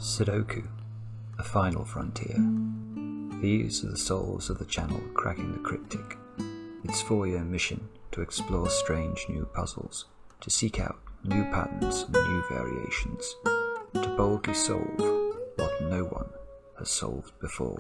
Sudoku, a final frontier. These are the souls of the channel Cracking the Cryptic. Its 4-year mission to explore strange new puzzles, to seek out new patterns and new variations, to boldly solve what no one has solved before.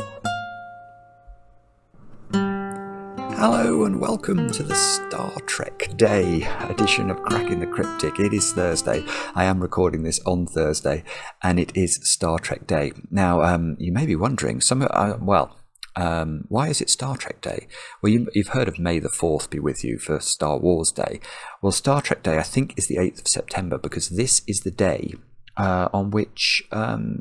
Hello and welcome to the Star Trek Day edition of Cracking the Cryptic. It is Thursday. I am recording this on Thursday and it is Star Trek Day. Now, you may be wondering, why is it Star Trek Day? Well, you've heard of May the 4th be with you for Star Wars Day. Well, Star Trek Day, I think, is the 8th of September because this is the day on which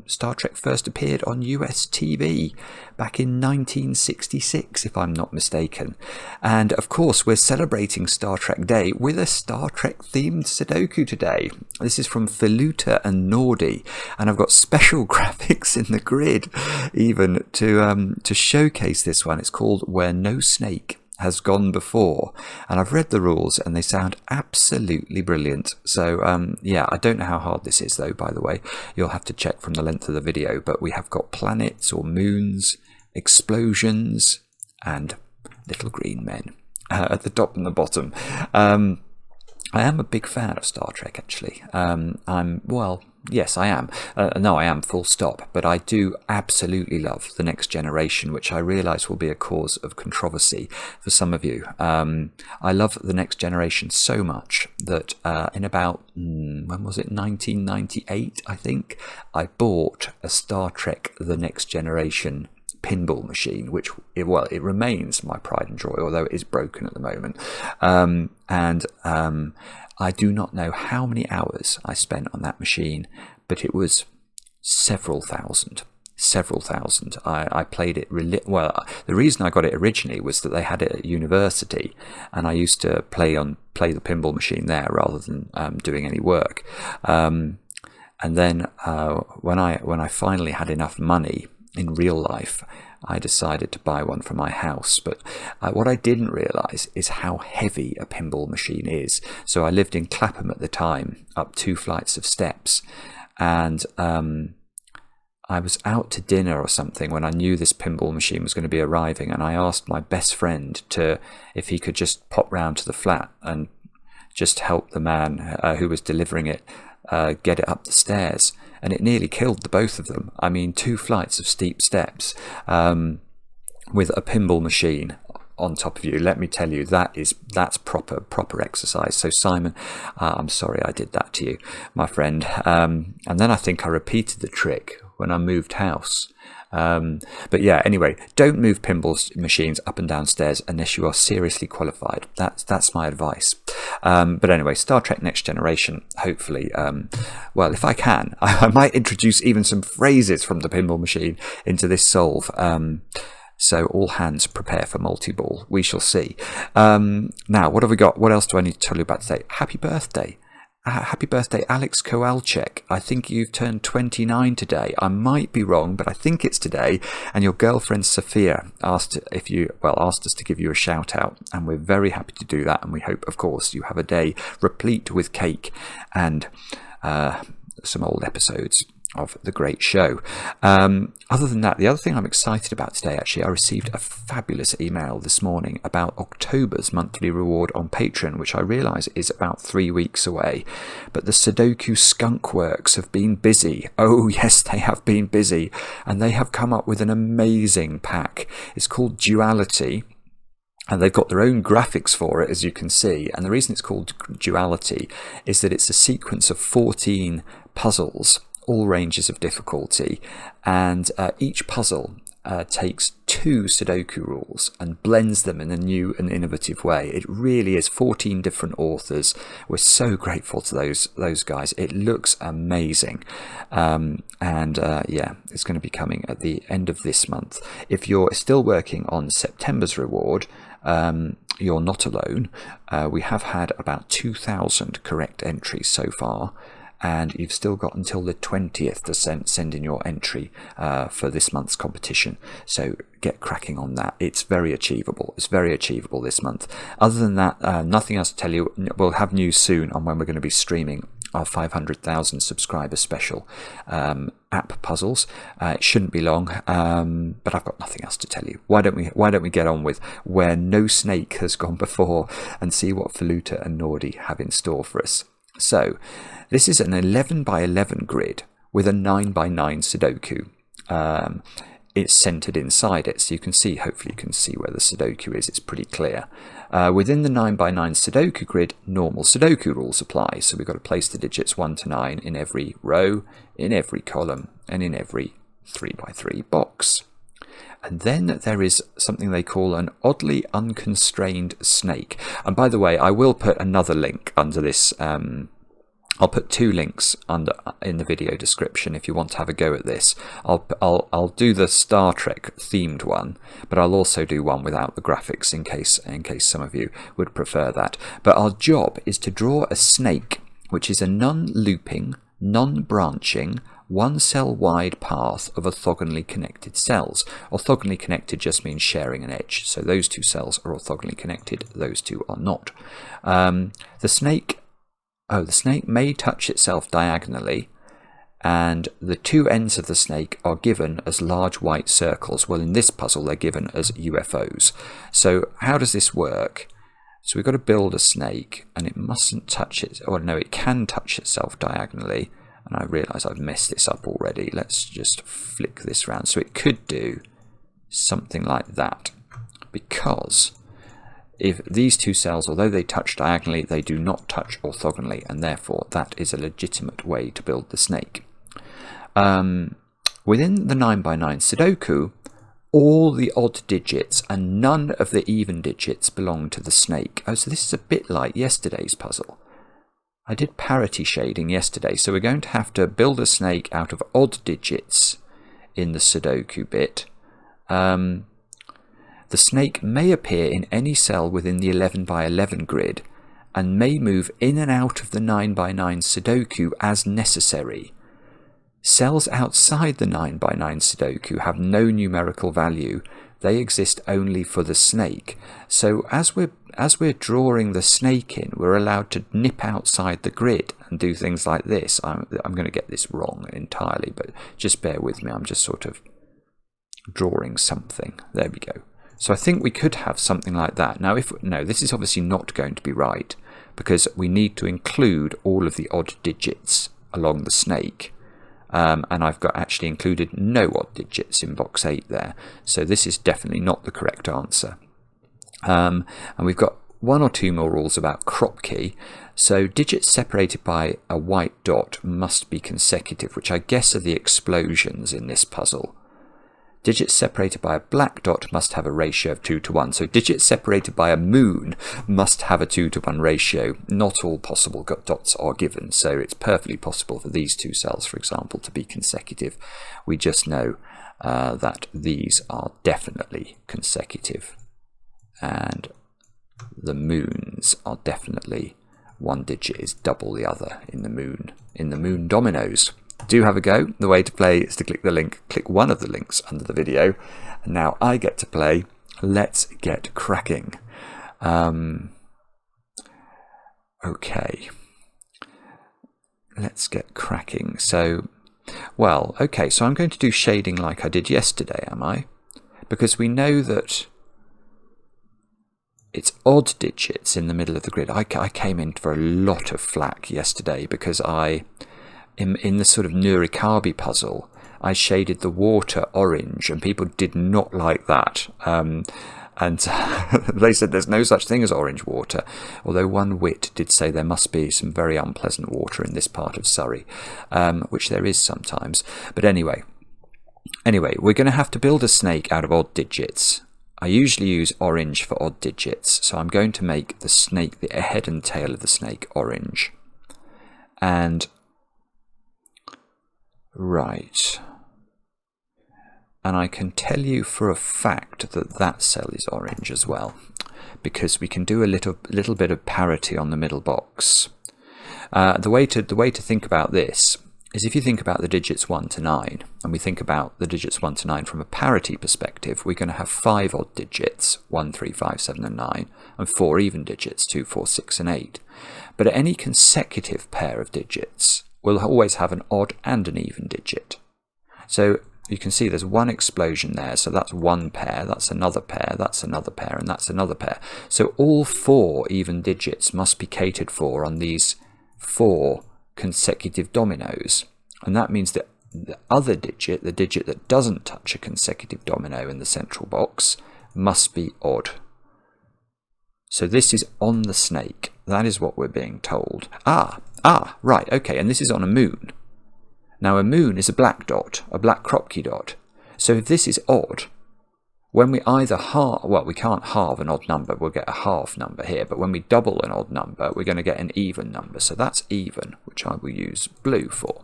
Star Trek first appeared on US TV back in 1966, if I'm not mistaken. And of course, we're celebrating Star Trek Day with a Star Trek themed Sudoku today. This is from Filuta and Nordy, and I've got special graphics in the grid even to showcase this one. It's called Where No Snake Has Gone Before, and I've read the rules and they sound absolutely brilliant. So I don't know how hard this is though, by the way. You'll have to check from the length of the video, but we have got planets or moons, explosions, and little green men at the top and the bottom. I am a big fan of Star Trek, actually. Yes, I am. No, I am, full stop. But I do absolutely love The Next Generation, which I realise will be a cause of controversy for some of you. I love The Next Generation so much that in about, when was it, 1998, I think, I bought a Star Trek The Next Generation pinball machine, which, it remains my pride and joy, although it is broken at the moment. I do not know how many hours I spent on that machine, but it was several thousand. I played it the reason I got it originally was that they had it at university, and I used to play the pinball machine there rather than doing any work. And then when I finally had enough money in real life, I decided to buy one for my house. But what I didn't realise is how heavy a pinball machine is. So I lived in Clapham at the time, up 2 flights of steps, and I was out to dinner or something when I knew this pinball machine was going to be arriving, and I asked my best friend if he could just pop round to the flat and just help the man who was delivering it get it up the stairs. And it nearly killed the both of them. I mean, 2 flights of steep steps with a pinball machine on top of you. Let me tell you, that's proper exercise. So Simon, I'm sorry I did that to you, my friend. And then I think I repeated the trick when I moved house. But yeah, anyway, don't move pinball machines up and down stairs unless you are seriously qualified. That's my advice. But anyway, Star Trek Next Generation, hopefully, if I can, I might introduce even some phrases from the pinball machine into this solve. So all hands prepare for multi-ball. We shall see. Now, what have we got? What else do I need to tell you about today? Happy birthday. Happy birthday, Alex Kowalczyk. I think you've turned 29 today. I might be wrong, but I think it's today. And your girlfriend Sophia asked us to give you a shout out, and we're very happy to do that. And we hope, of course, you have a day replete with cake and some old episodes of the great show. Other than that, the other thing I'm excited about today, actually, I received a fabulous email this morning about October's monthly reward on Patreon, which I realise is about 3 weeks away. But the Sudoku Skunk Works have been busy. Oh yes, they have been busy, and they have come up with an amazing pack. It's called Duality, and they've got their own graphics for it, as you can see. And the reason it's called Duality is that it's a sequence of 14 puzzles, all ranges of difficulty, and each puzzle takes 2 Sudoku rules and blends them in a new and innovative way. It really is 14 different authors. We're so grateful to those guys. It looks amazing. It's going to be coming at the end of this month. If you're still working on September's reward, you're not alone. We have had about 2,000 correct entries so far, and you've still got until the 20th to send in your entry for this month's competition. So get cracking on that. It's very achievable. It's very achievable this month. Other than that, nothing else to tell you. We'll have news soon on when we're going to be streaming our 500,000 subscriber special app puzzles. It shouldn't be long, but I've got nothing else to tell you. Why don't we get on with where no snake has gone before and see what Filuta and Nordy have in store for us. So this is an 11 by 11 grid with a 9 by 9 Sudoku. It's centered inside it, so you can see, hopefully you can see where the Sudoku is. It's pretty clear. Within the 9 by 9 Sudoku grid, normal Sudoku rules apply. So we've got to place the digits 1 to 9 in every row, in every column, and in every 3 by 3 box. And then there is something they call an oddly unconstrained snake. And by the way, I will put another link under this. I'll put 2 links in the video description if you want to have a go at this. I'll do the Star Trek themed one, but I'll also do one without the graphics in case some of you would prefer that. But our job is to draw a snake, which is a non-looping, non-branching, 1 cell wide path of orthogonally connected cells. Orthogonally connected just means sharing an edge. So those 2 cells are orthogonally connected, those 2 are not. The snake may touch itself diagonally, and the 2 ends of the snake are given as large white circles. Well, in this puzzle, they're given as UFOs. So how does this work? So we've got to build a snake, and it mustn't touch it, or no, it can touch itself diagonally. And I realise I've messed this up already. Let's just flick this round. So it could do something like that, because if these 2 cells, although they touch diagonally, they do not touch orthogonally, and therefore that is a legitimate way to build the snake. Within the 9 by 9 Sudoku, all the odd digits and none of the even digits belong to the snake. Oh, so this is a bit like yesterday's puzzle. I did parity shading yesterday, so we're going to have to build a snake out of odd digits in the Sudoku bit. The snake may appear in any cell within the 11 by 11 grid and may move in and out of the 9 by 9 Sudoku as necessary. Cells outside the 9 by 9 Sudoku have no numerical value. They exist only for the snake. So as we're drawing the snake in, we're allowed to nip outside the grid and do things like this. I'm going to get this wrong entirely, but just bear with me. I'm just sort of drawing something. There we go. So I think we could have something like that. Now, this is obviously not going to be right, because we need to include all of the odd digits along the snake. And I've got actually included no odd digits in box 8 there. So this is definitely not the correct answer. And we've got 1 or 2 more rules about crop key. So digits separated by a white dot must be consecutive, which I guess are the explosions in this puzzle. Digits separated by a black dot must have a ratio of 2 to 1. So digits separated by a moon must have a 2 to 1 ratio. Not all possible dots are given, so it's perfectly possible for these 2 cells, for example, to be consecutive. We just know that these are definitely consecutive, and the moons are definitely, 1 digit is double the other in the moon dominoes. Do have a go. The way to play is to click the link, click one of the links under the video, and now I get to play Let's Get Cracking. Okay, let's get cracking. So, well, okay, so I'm going to do shading like I did yesterday, am I? Because we know that it's odd digits in the middle of the grid. I came in for a lot of flack yesterday because in the sort of numerical puzzle, I shaded the water orange, and people did not like that. And they said there's no such thing as orange water, although one wit did say there must be some very unpleasant water in this part of Surrey, which there is sometimes. But anyway, we're going to have to build a snake out of odd digits. I usually use orange for odd digits, so I'm going to make the snake, the head and tail of the snake, orange. And right, and I can tell you for a fact that that cell is orange as well, because we can do a little bit of parity on the middle box. The way to think about this is if you think about the digits 1 to 9, and we think about the digits 1 to 9 from a parity perspective, we're going to have 5 odd digits, 1, 3, 5, 7 and 9, and 4 even digits, 2, 4, 6 and 8. But any consecutive pair of digits will always have an odd and an even digit. So you can see there's one explosion there, so that's one pair, that's another pair, that's another pair, and that's another pair. So all 4 even digits must be catered for on these 4 consecutive dominoes, and that means that the other digit, the digit that doesn't touch a consecutive domino in the central box, must be odd. So this is on the snake. That is what we're being told. Right, okay, and this is on a moon. Now a moon is a black dot, a black Kropki dot. So if this is odd, when we either halve, well, we can't halve an odd number, we'll get a half number here, but when we double an odd number, we're going to get an even number. So that's even, which I will use blue for.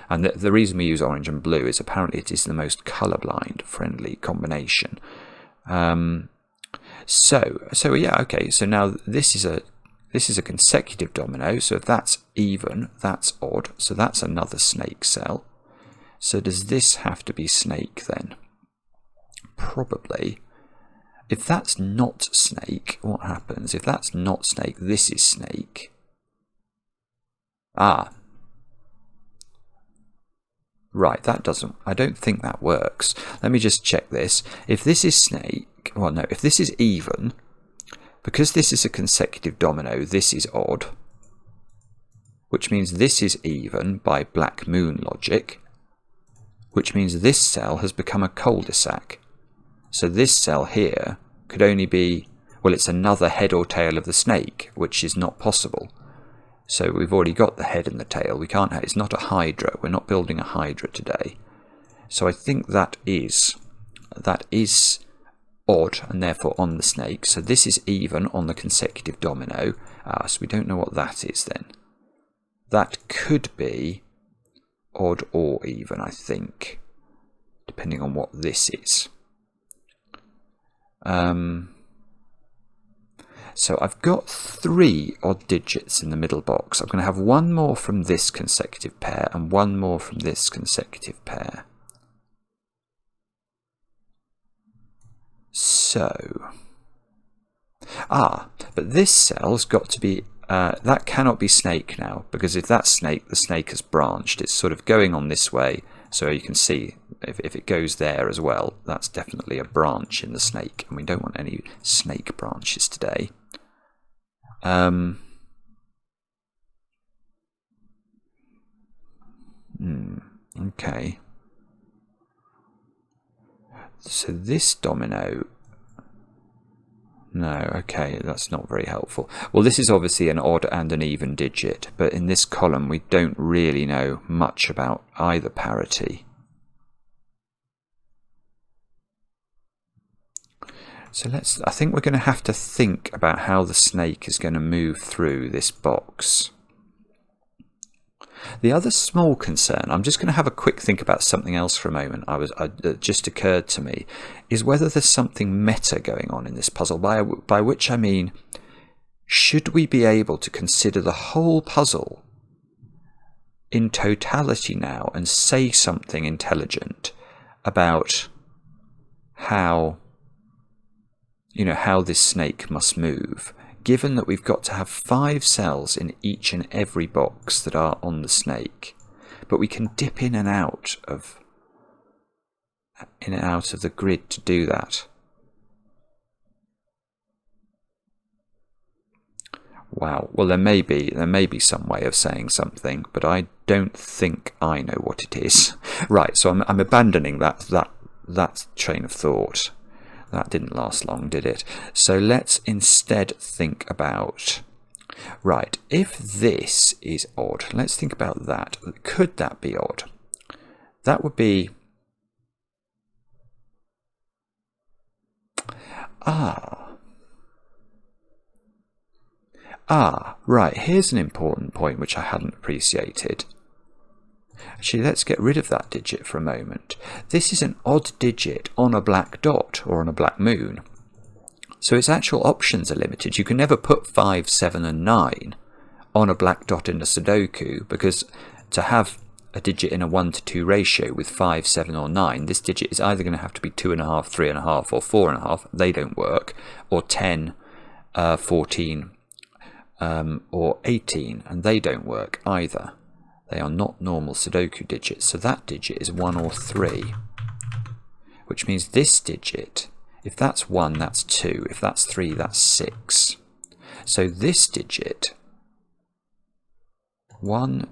And the reason we use orange and blue is apparently it is the most colourblind friendly combination. So yeah, okay, so now this is a consecutive domino, so if that's even, that's odd, so that's another snake cell. So does this have to be snake then? Probably. If that's not snake, what happens? If that's not snake, this is snake. Right, that doesn't, I don't think that works. Let me just check this. If this is snake, well no, if this is even, because this is a consecutive domino, this is odd, which means this is even by black moon logic, which means this cell has become a cul-de-sac. So this cell here could only be, well, it's another head or tail of the snake, which is not possible. So we've already got the head and the tail. We can't have, it's not a hydra. We're not building a hydra today. So I think that is odd and therefore on the snake. So this is even on the consecutive domino. So we don't know what that is then. That could be odd or even, I think, depending on what this is. So I've got 3 odd digits in the middle box. I'm going to have one more from this consecutive pair and one more from this consecutive pair. So, but this cell's got to be, that cannot be snake now, because if that's snake, the snake has branched. It's sort of going on this way, so you can see if it goes there as well, that's definitely a branch in the snake, and we don't want any snake branches today. Okay. So this domino, no, okay, that's not very helpful. Well, this is obviously an odd and an even digit, but in this column we don't really know much about either parity. So I think we're going to have to think about how the snake is going to move through this box. The other small concern, I'm just going to have a quick think about something else for a moment, that just occurred to me, is whether there's something meta going on in this puzzle, by which I mean, should we be able to consider the whole puzzle in totality now and say something intelligent about how this snake must move, given that we've got to have 5 cells in each and every box that are on the snake, but we can dip in and out of the grid to do that. Wow. Well, there may be some way of saying something, but I don't think I know what it is. Right. So I'm abandoning that train of thought. That didn't last long, did it? So let's instead think about, right, if this is odd, let's think about that. Could that be odd? That would be, right, here's an important point which I hadn't appreciated. Actually, let's get rid of that digit for a moment. This is an odd digit on a black dot or on a black moon. So its actual options are limited. You can never put 5, 7 and 9 on a black dot in a Sudoku, because to have a digit in a 1 to 2 ratio with 5, 7 or 9, this digit is either going to have to be 2.5, 3.5 or 4.5, they don't work, or 10, 14 or 18, and they don't work either. They are not normal Sudoku digits, so that digit is 1 or 3, which means this digit, if that's 1, that's 2, if that's 3, that's 6. So this digit, 1,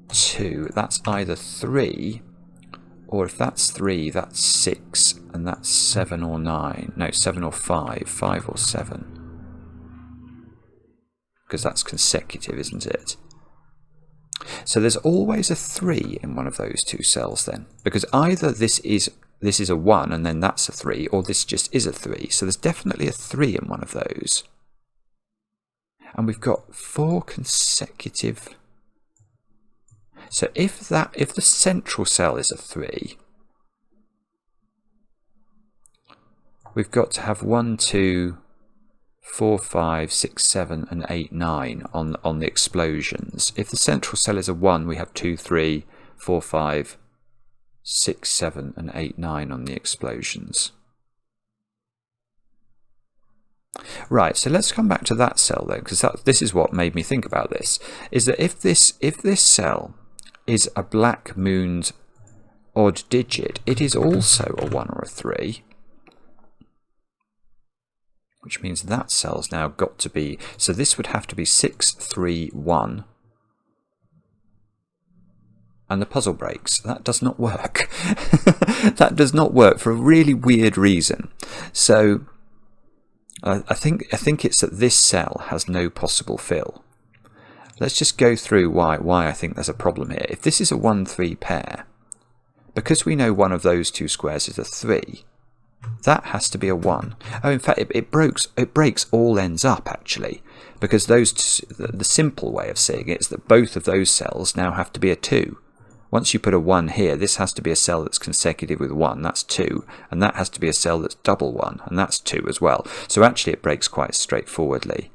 2, that's either 3, or if that's 3, that's 6, and that's 7 or 9. No, 7 or 5, 5 or 7. Because that's consecutive, isn't it? So there's always a 3 in one of those two cells then, because either this is a 1 and then that's a 3, or this just is a 3. So there's definitely a 3 in one of those. And we've got 4 consecutive. So if the central cell is a 3, we've got to have 1, 2, 4, 5, 6, 7 and 8, 9 on the explosions. If the central cell is a 1, we have 2, 3, 4, 5, 6, 7 and 8, 9 on the explosions. Right, so let's come back to that cell then, because this is what made me think about this, is that if this cell is a black mooned odd digit, it is also a 1 or a 3. Which means that cell's now got to be, so this would have to be 6, 3, 1. And the puzzle breaks. That does not work. That does not work for a really weird reason. So I think it's that this cell has no possible fill. Let's just go through why I think there's a problem here. If this is a 1, 3 pair, because we know one of those two squares is a 3, that has to be a 1. Oh, in fact, it breaks all ends up, actually, because the simple way of seeing it is that both of those cells now have to be a 2. Once you put a 1 here, this has to be a cell that's consecutive with 1, that's 2, and that has to be a cell that's double 1, and that's 2 as well. So actually it breaks quite straightforwardly.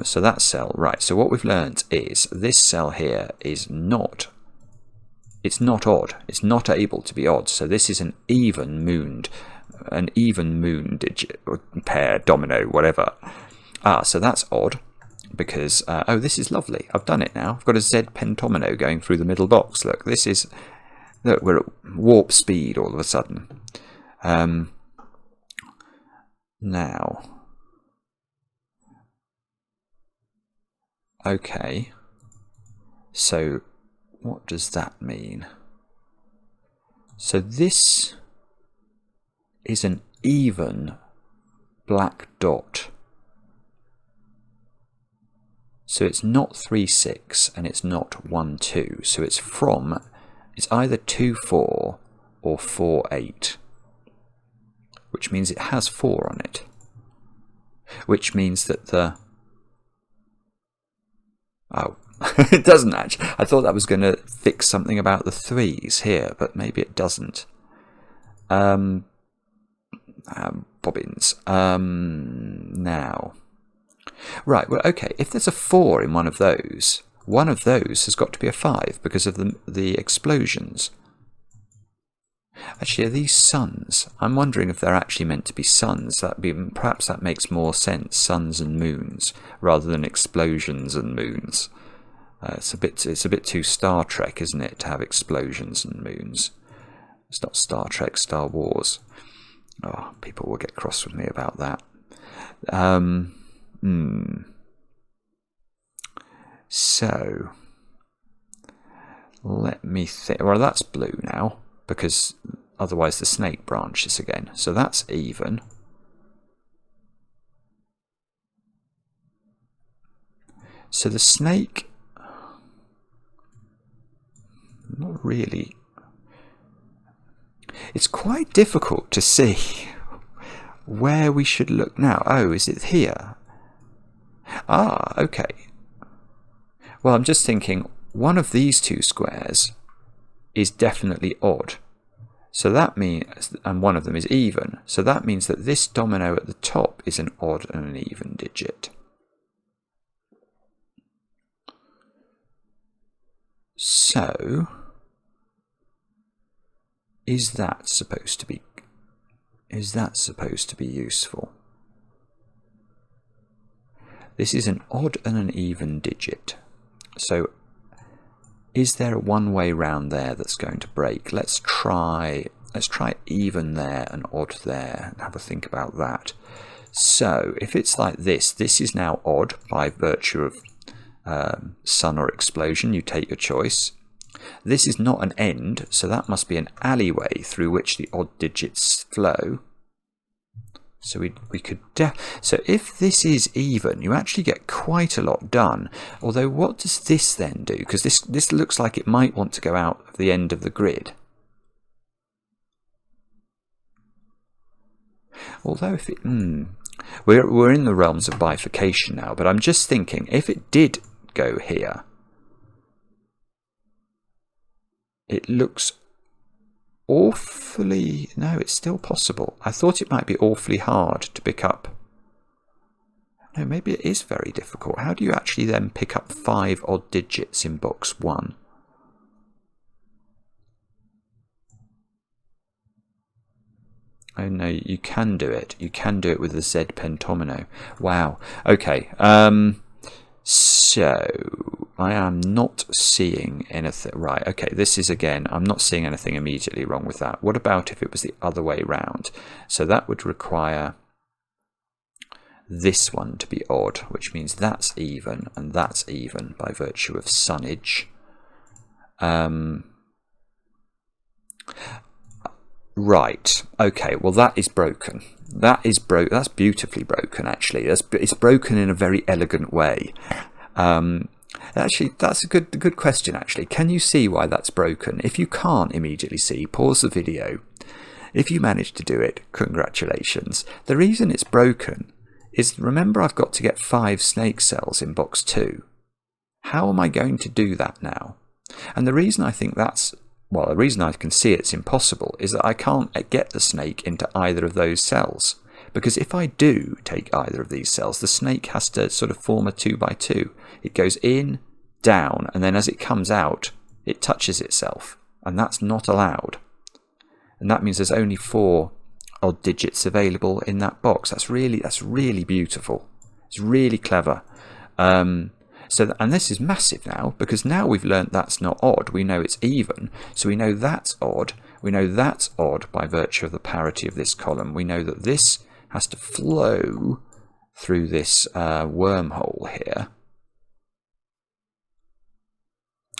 So that cell, right, so what we've learnt is this cell here is not odd. It's not able to be odd, so this is an even moon digit, or pair, domino, whatever. So that's odd, because, oh, this is lovely. I've done it now. I've got a Z pentomino going through the middle box. Look, look, we're at warp speed all of a sudden. Now, okay, so what does that mean? So this is an even black dot. So it's not 3, 6 and it's not 1, 2. So it's either 2, 4 or 4, 8. Which means it has 4 on it. Which means that oh, it doesn't actually. I thought that was going to fix something about the 3s here, but maybe it doesn't. Bobbins. Now. Right, well, okay, if there's a 4 in one of those has got to be a 5 because of the explosions. Actually, are these suns? I'm wondering if they're actually meant to be suns. Perhaps that makes more sense, suns and moons, rather than explosions and moons. It's a bit too Star Trek, isn't it, to have explosions and moons? It's not Star Trek, Star Wars. Oh, people will get cross with me about that. So, let me think. Well, that's blue now, because otherwise the snake branches again. So that's even. So the snake, not really. It's quite difficult to see where we should look now. Oh, is it here? Ah, okay. Well, I'm just thinking one of these two squares is definitely odd. So that means, and one of them is even. So that means that this domino at the top is an odd and an even digit. So, is that supposed to be useful? This is an odd and an even digit. So is there a one-way round there that's going to break? Let's try even there and odd there and have a think about that. So if it's like this, this is now odd by virtue of sun or explosion. You take your choice. This is not an end, so that must be an alleyway through which the odd digits flow. So we could so if this is even, you actually get quite a lot done. Although what does this then do? Because this looks like it might want to go out of the end of the grid. Although if it we're in the realms of bifurcation now, but I'm just thinking if it did go here, it looks awfully... No, it's still possible. I thought it might be awfully hard to pick up. No, maybe it is very difficult. How do you actually then pick up 5 odd digits in box 1? Oh no, you can do it. You can do it with the Z pentomino. Wow. Okay. So I am not seeing anything. Right, okay, this is again, I'm not seeing anything immediately wrong with that. What about if it was the other way round? So that would require this one to be odd, which means that's even and that's even by virtue of sunnage. Right, okay, well that is broken. That's beautifully broken, actually. It's broken in a very elegant way. Actually, that's a good question, actually. Can you see why that's broken? If you can't immediately see, pause the video. If you manage to do it, congratulations. The reason it's broken is, remember, I've got to get 5 snake cells in box 2. How am I going to do that now? And the reason I think that's... Well, the reason I can see it's impossible is that I can't get the snake into either of those cells. Because if I do take either of these cells, the snake has to sort of form a 2 by 2. It goes in, down, and then as it comes out, it touches itself. And that's not allowed. And that means there's only 4 odd digits available in that box. That's really beautiful. It's really clever. And this is massive now, because now we've learnt that's not odd. We know it's even, so we know that's odd. We know that's odd by virtue of the parity of this column. We know that this has to flow through this wormhole here.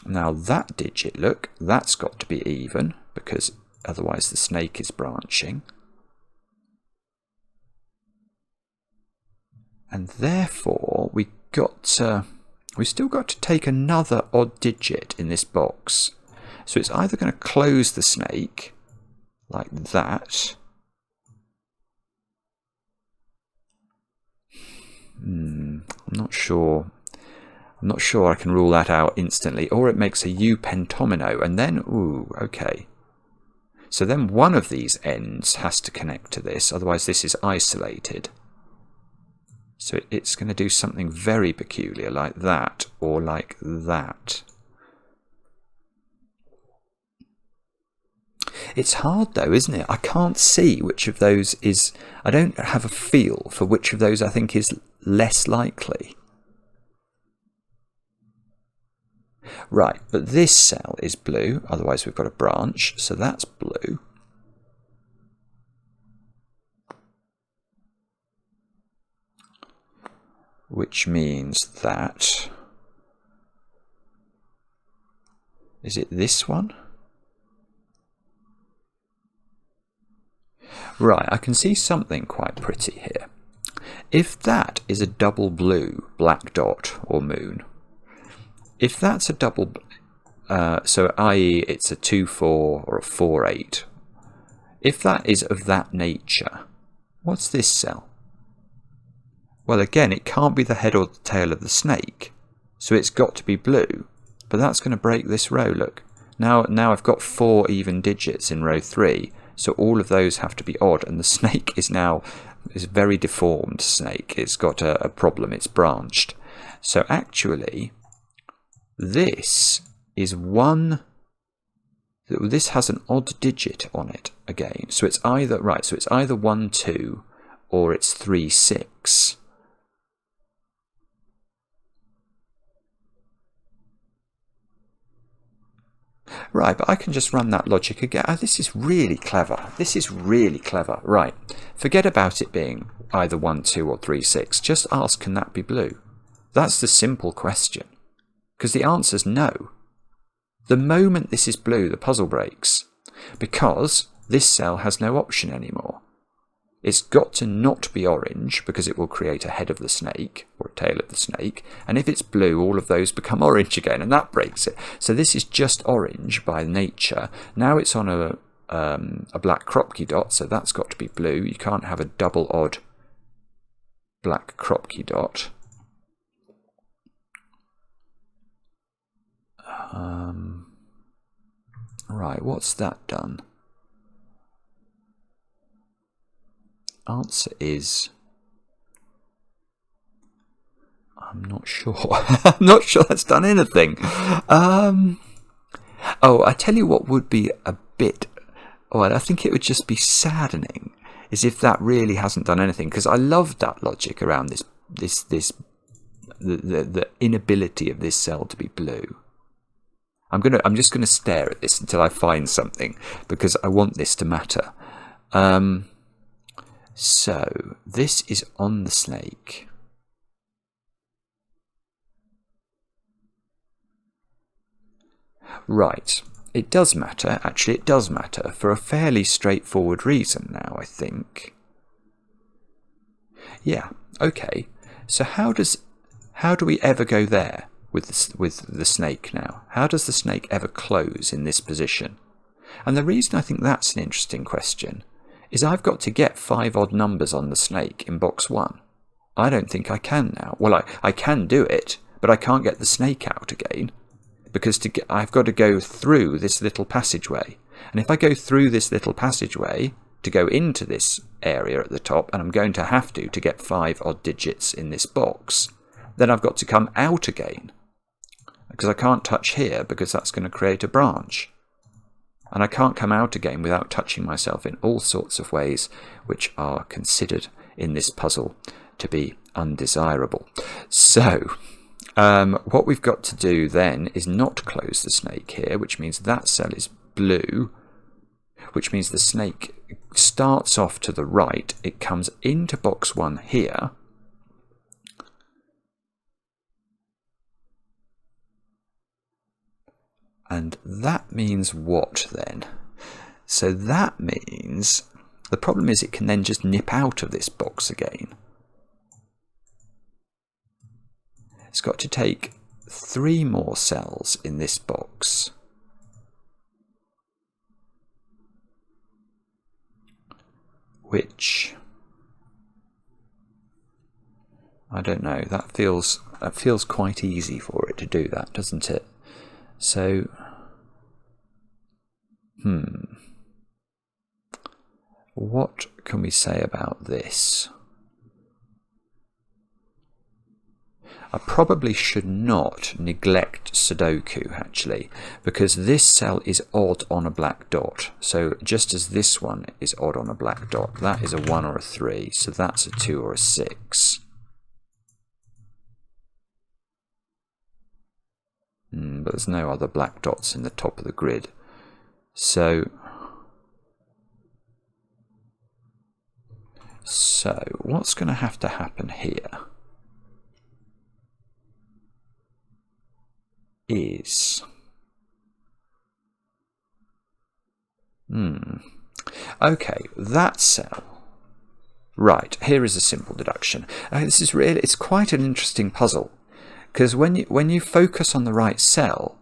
Now that digit, look, that's got to be even, because otherwise the snake is branching. And therefore we've still got to take another odd digit in this box. So it's either going to close the snake like that. I'm not sure. I'm not sure I can rule that out instantly. Or it makes a U pentomino and then, ooh, okay. So then one of these ends has to connect to this, otherwise this is isolated. So it's going to do something very peculiar like that or like that. It's hard though, isn't it? I can't see which of those is... I don't have a feel for which of those I think is less likely. Right, but this cell is blue, otherwise we've got a branch, so that's blue. Which means that... Is it this one? Right, I can see something quite pretty here. If that is a double blue black dot or moon, if that's a double, so i.e. it's a 2-4 or a 4-8, if that is of that nature, what's this cell? Well, again, it can't be the head or the tail of the snake, so it's got to be blue, but that's going to break this row, look. Now I've got 4 even digits in row 3, so all of those have to be odd, and the snake is now a very deformed snake. It's got a problem, it's branched. So actually, this is 1. This has an odd digit on it again. So it's either, right, so it's either 1, 2, or it's 3, 6. Right, but I can just run that logic again. Oh, this is really clever. This is really clever. Right, forget about it being either 1, 2 or 3, 6. Just ask, can that be blue? That's the simple question. Because the answer's no. The moment this is blue, the puzzle breaks. Because this cell has no option anymore. It's got to not be orange because it will create a head of the snake or a tail of the snake. And if it's blue, all of those become orange again, and that breaks it. So this is just orange by nature. Now it's on a black Kropki dot, so that's got to be blue. You can't have a double odd black Kropki dot. Right, what's that done? Answer is, I'm not sure. I'm not sure that's done anything. Oh, I tell you what would be a bit, I think it would just be saddening, is if that really hasn't done anything, because I love that logic around the inability of this cell to be blue. I'm just gonna stare at this until I find something, because I want this to matter. So this is on the snake. Right, it does matter. Actually, it does matter for a fairly straightforward reason now, I think. Yeah, okay. So how do we ever go there with the snake now? How does the snake ever close in this position? And the reason I think that's an interesting question is I've got to get 5 odd numbers on the snake in box 1. I don't think I can now. Well, I can do it, but I can't get the snake out again, because I've got to go through this little passageway. And if I go through this little passageway to go into this area at the top, and I'm going to have to get 5 odd digits in this box, then I've got to come out again, because I can't touch here because that's going to create a branch. And I can't come out again without touching myself in all sorts of ways which are considered in this puzzle to be undesirable. So what we've got to do then is not close the snake here, which means that cell is blue, which means the snake starts off to the right. It comes into box 1 here. And that means what then? So that means the problem is it can then just nip out of this box again. It's got to take 3 more cells in this box. Which, I don't know, that feels quite easy for it to do that, doesn't it? So, what can we say about this? I probably should not neglect Sudoku, actually, because this cell is odd on a black dot. So just as this one is odd on a black dot, that is a 1 or a 3, so that's a 2 or a 6. But there's no other black dots in the top of the grid. So what's going to happen here is okay, that cell. Right, here is a simple deduction. This is really, it's quite an interesting puzzle. Because when you focus on the right cell,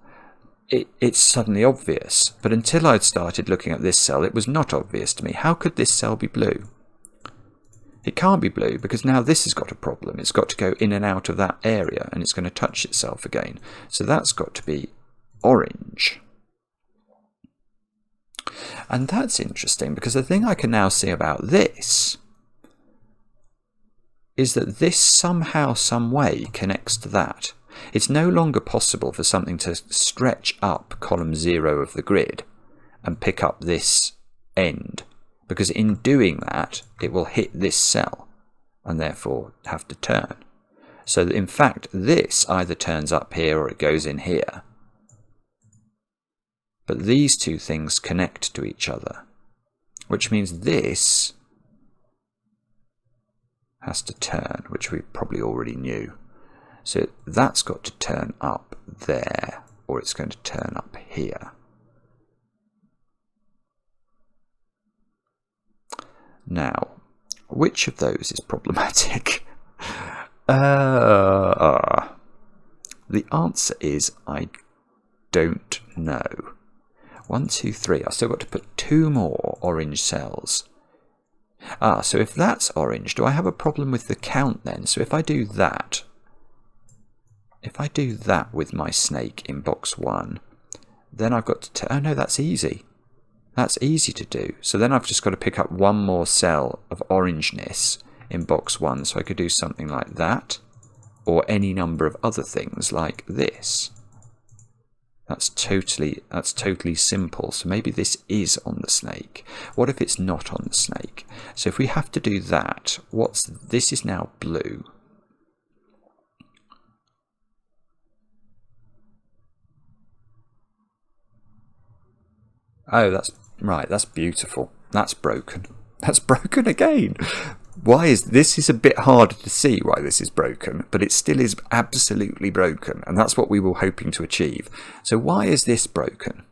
it's suddenly obvious. But until I'd started looking at this cell, it was not obvious to me. How could this cell be blue? It can't be blue because now this has got a problem. It's got to go in and out of that area, and it's going to touch itself again. So that's got to be orange. And that's interesting because the thing I can now see about this is that this somehow, some way connects to that. It's no longer possible for something to stretch up column 0 of the grid and pick up this end, because in doing that it will hit this cell and therefore have to turn. So that in fact this either turns up here or it goes in here. But these two things connect to each other, which means this has to turn, which we probably already knew. So that's got to turn up there, or it's going to turn up here. Now, which of those is problematic? The answer is I don't know. 1, 2, 3. I've still got to put 2 more orange cells. So if that's orange, do I have a problem with the count then? So if I do that with my snake in box 1, then I've got to... oh no, that's easy. That's easy to do. So then I've just got to pick up 1 more cell of orangeness in box 1. So I could do something like that, or any number of other things like this. That's totally simple. So maybe this is on the snake. What if it's not on the snake? So if we have to do that, this is now blue. Oh, that's right. That's beautiful. That's broken. That's broken again. Why is this is a bit harder to see why this is broken, but it still is absolutely broken, and that's what we were hoping to achieve. So why is this broken?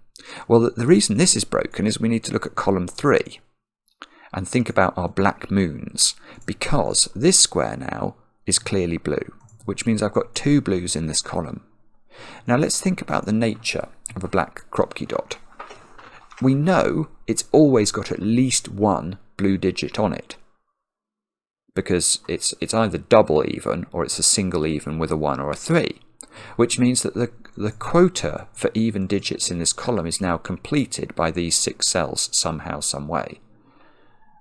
Well, the reason this is broken is we need to look at column 3 and think about our black moons, because this square now is clearly blue, which means I've got 2 blues in this column. Now let's think about the nature of a black Kropki dot. We know it's always got at least 1 blue digit on it, because it's either double even or it's a single even with a 1 or a 3, which means that the quota for even digits in this column is now completed by these 6 cells somehow, some way.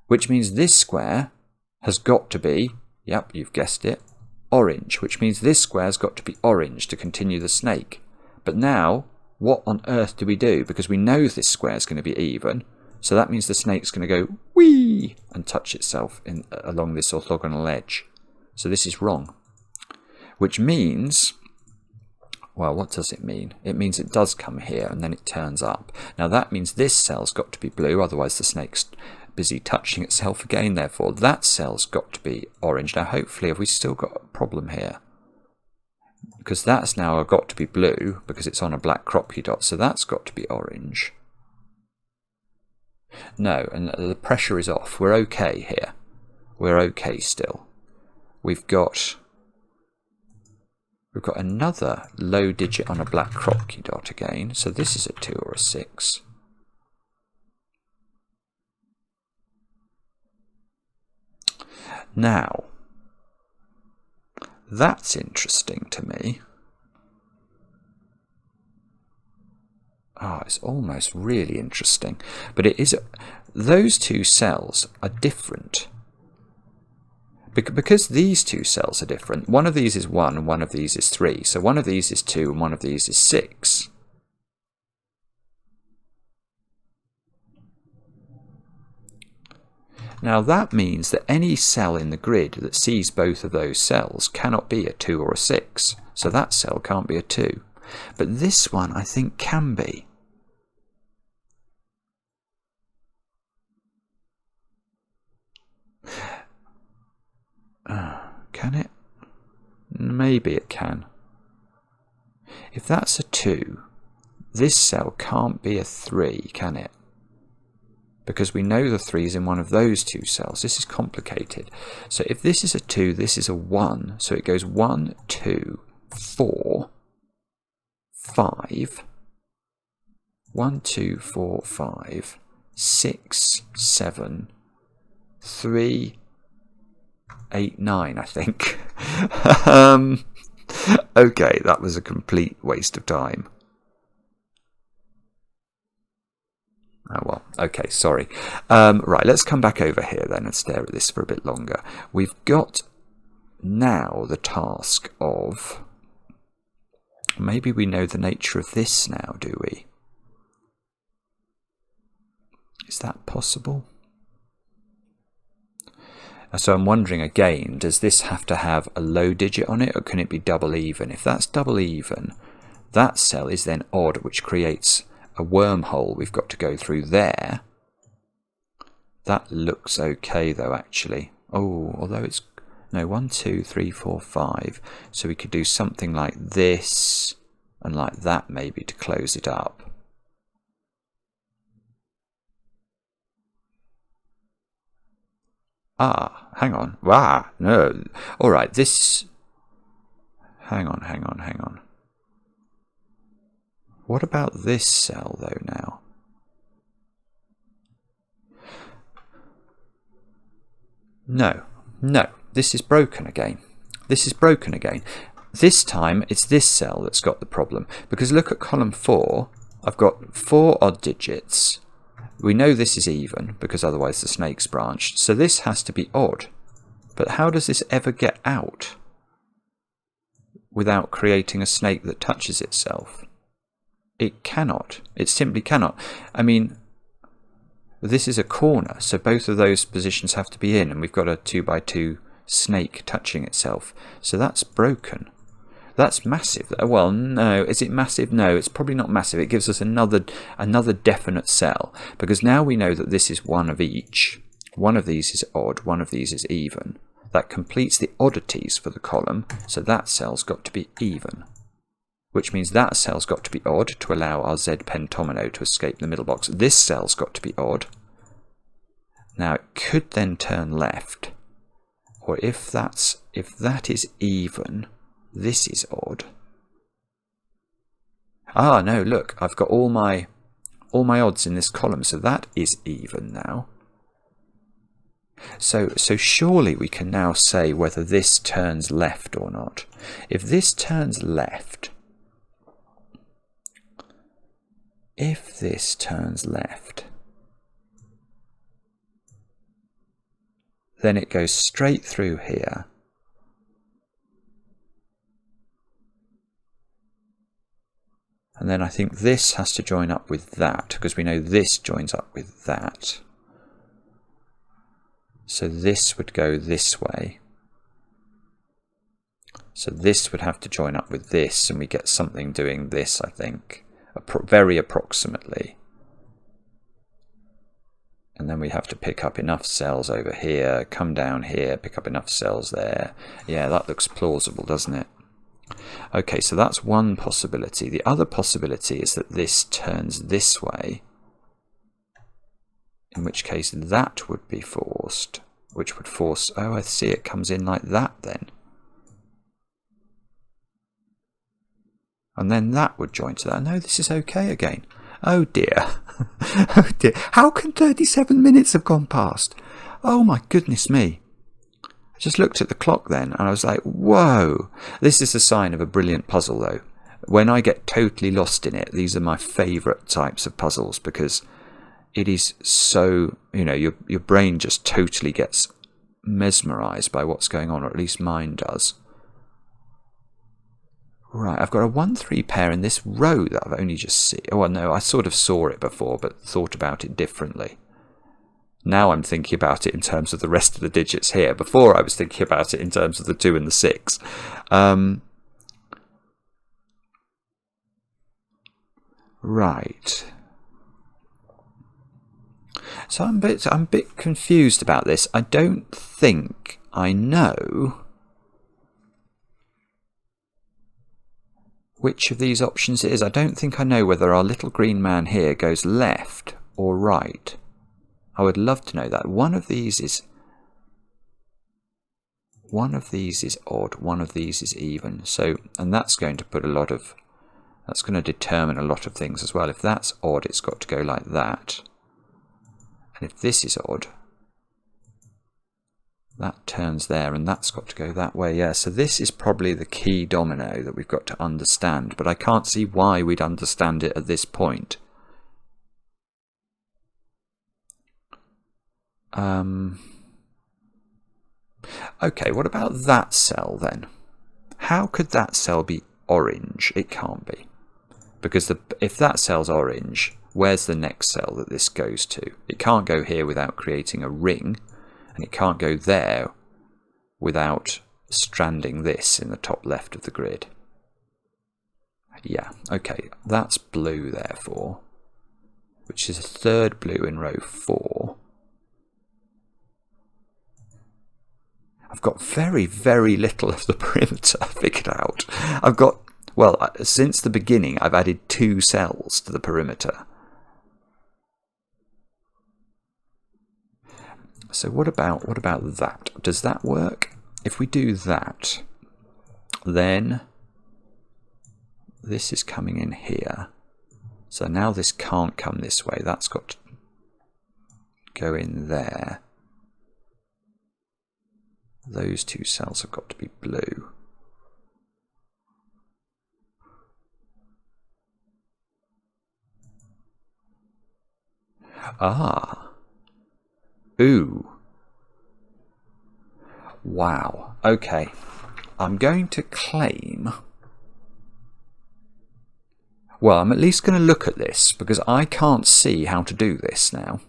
Which means this square has got to be, yep, you've guessed it, orange, which means this square's got to be orange to continue the snake. But now, what on earth do we do? Because we know this square is going to be even, so that means the snake's going to go whee and touch itself along this orthogonal edge. So this is wrong. Which means, well, what does it mean? It means it does come here and then it turns up. Now that means this cell's got to be blue, otherwise the snake's busy touching itself again. Therefore, that cell's got to be orange. Now hopefully, have we still got a problem here? Because that's now got to be blue because it's on a black Kropki dot, so that's got to be orange. No, and the pressure is off. We're okay here. We're okay still. We've got another low digit on a black Kropki dot again. So this is a 2 or a 6. Now, that's interesting to me. It's almost really interesting. But it is, those 2 cells are different. Because these 2 cells are different, one of these is 1 and one of these is 3. So one of these is 2 and one of these is 6. Now that means that any cell in the grid that sees both of those cells cannot be a 2 or a 6. So that cell can't be a 2. But this one I think can be. Can it? Maybe it can. If that's a 2, this cell can't be a 3, can it? Because we know the 3 is in one of those 2 cells. This is complicated. So if this is a 2, this is a 1. So it goes 1, 2, 4, 5. 1, 2, 4, 5, 6, 7, 3, 8, 9, I think. Okay, that was a complete waste of time. Oh well, okay, sorry. Right, let's come back over here then and stare at this for a bit longer. We've got now the task of Maybe we know the nature of this now, do we? Is that possible? So I'm wondering again, does this have to have a low digit on it, or can it be double even? If that's double even, that cell is then odd, which creates a wormhole we've got to go through there. That looks okay though, actually. Oh, although it's... No, 1, 2, 3, 4, 5. So we could do something like this and like that maybe to close it up. Ah, hang on. Wow, no. All right, this... Hang on. What about this cell though now? No, this is broken again. This time it's this cell that's got the problem, because look at column 4. I've got 4 odd digits. We know this is even because otherwise the snake's branched, so this has to be odd. But how does this ever get out without creating a snake that touches itself? It cannot. It simply cannot. I mean, this is a corner, so both of those positions have to be in, and we've got a 2x2 snake touching itself. So that's broken. That's massive. Well, no. Is it massive? No, it's probably not massive. It gives us another definite cell, because now we know that this is one of each. One of these is odd, one of these is even. That completes the oddities for the column, so that cell's got to be even. Which means that cell's got to be odd to allow our Z pentomino to escape the middle box. This cell's got to be odd. Now it could then turn left. Or if that is even, this is odd. Ah, no, look, I've got all my odds in this column, so that is even now. So surely we can now say whether this turns left or not. If this turns left, then it goes straight through here. And then I think this has to join up with that, because we know this joins up with that. So this would go this way. So this would have to join up with this, and we get something doing this, I think, very approximately. And then we have to pick up enough cells over here, come down here, pick up enough cells there. Yeah, that looks plausible, doesn't it? Okay, so that's one possibility. The other possibility is that this turns this way, in which case that would be forced, which would force... Oh, I see, it comes in like that then. And then that would join to that. No, this is okay again. Oh dear. Oh dear. How can 37 minutes have gone past? Oh my goodness me. I just looked at the clock then and I was like, whoa. This is a sign of a brilliant puzzle though. When I get totally lost in it, these are my favourite types of puzzles, because it is so, you know, your brain just totally gets mesmerised by what's going on, or at least mine does. Right, I've got a 1-3 pair in this row that I've only just seen. Oh, no, I sort of saw it before, but thought about it differently. Now I'm thinking about it in terms of the rest of the digits here. Before I was thinking about it in terms of the 2 and the 6. Right. So I'm a bit confused about this. I don't think I know which of these options it is. I don't think I know whether our little green man here goes left or right. I would love to know that. One of these is odd, one of these is even. So, and that's going to put that's going to determine a lot of things as well. If that's odd, it's got to go like that. And if this is odd, that turns there, and that's got to go that way. Yeah, so this is probably the key domino that we've got to understand, but I can't see why we'd understand it at this point. Okay, what about that cell then? How could that cell be orange? It can't be. Because if that cell's orange, where's the next cell that this goes to? It can't go here without creating a ring, and it can't go there without stranding this in the top left of the grid. Yeah, okay, that's blue therefore, which is a third blue in row 4. I've got very, very little of the perimeter figured out. I've got, well, since the beginning, I've added 2 cells to the perimeter. So what about that? Does that work? If we do that, then this is coming in here. So now this can't come this way. That's got to go in there. Those 2 cells have got to be blue. Ah. Ooh. Wow. Okay. I'm going to claim... Well, I'm at least going to look at this because I can't see how to do this now.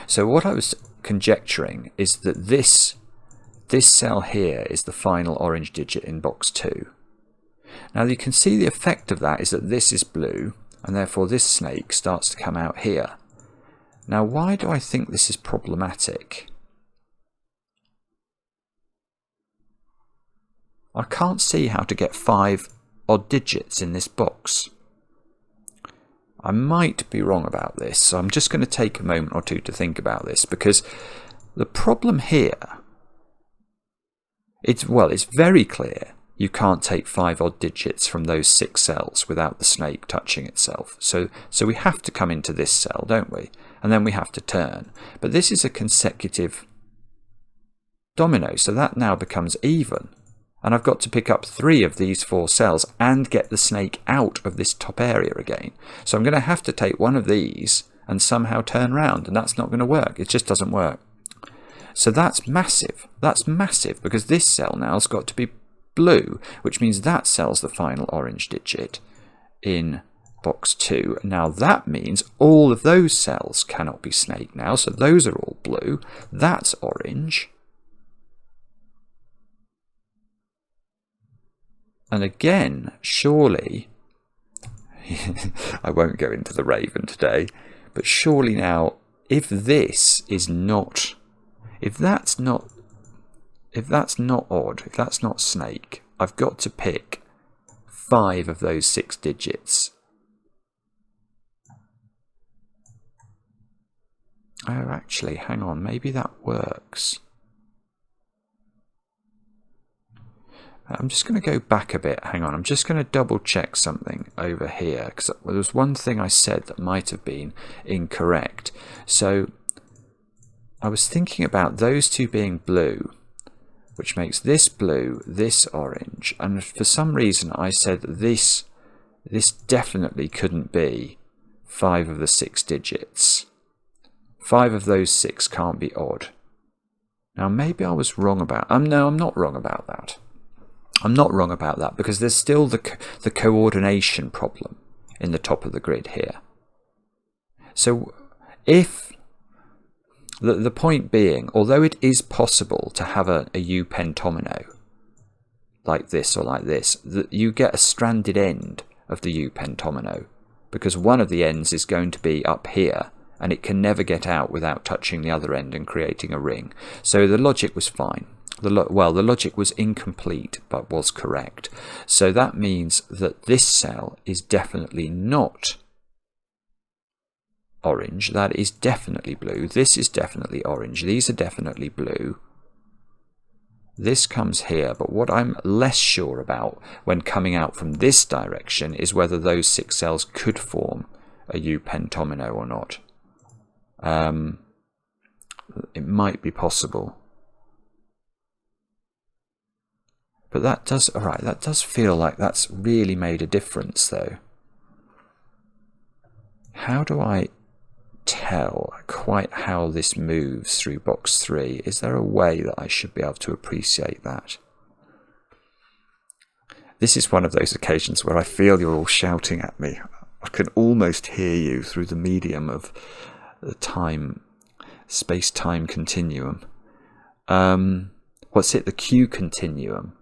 So what I was conjecturing is that this cell here is the final orange digit in box 2. Now you can see the effect of that is that this is blue, and therefore this snake starts to come out here. Now why do I think this is problematic? I can't see how to get 5 odd digits in this box. I might be wrong about this, so I'm just going to take a moment or two to think about this, because the problem here, it's very clear you can't take 5 odd digits from those 6 cells without the snake touching itself. So we have to come into this cell, don't we? And then we have to turn. But this is a consecutive domino, so that now becomes even. And I've got to pick up 3 of these 4 cells and get the snake out of this top area again. So I'm going to have to take one of these and somehow turn round, and that's not going to work. It just doesn't work. So that's massive. That's massive, because this cell now has got to be blue, which means that cell's the final orange digit in box 2. Now that means all of those cells cannot be snake now, so those are all blue. That's orange. And again, surely, I won't go into the Raven today, but surely now, if this is not, if that's not odd, if that's not snake, I've got to pick 5 of those 6 digits. Oh, actually, hang on, maybe that works. I'm just going to go back a bit. Hang on, I'm just going to double check something over here, because there was one thing I said that might have been incorrect. So I was thinking about those 2 being blue, which makes this blue, this orange, and for some reason I said that this definitely couldn't be 5 of the 6 digits. 5 of those 6 can't be odd. Now maybe I was wrong about... no, I'm not wrong about that. I'm not wrong about that, because there's still the coordination problem in the top of the grid here. So if... The point being, although it is possible to have a U pentomino, like this or like this, that you get a stranded end of the U pentomino, because one of the ends is going to be up here, and it can never get out without touching the other end and creating a ring. So the logic was fine. The logic was incomplete, but was correct. So that means that this cell is definitely not orange. That is definitely blue. This is definitely orange. These are definitely blue. This comes here, but what I'm less sure about when coming out from this direction is whether those 6 cells could form a U pentomino or not. It might be possible. But that does, alright, that does feel like that's really made a difference though. How do I tell quite how this moves through box 3? Is there a way that I should be able to appreciate that? This is one of those occasions where I feel you're all shouting at me. I can almost hear you through the medium of the space-time continuum. What's it? The Q continuum.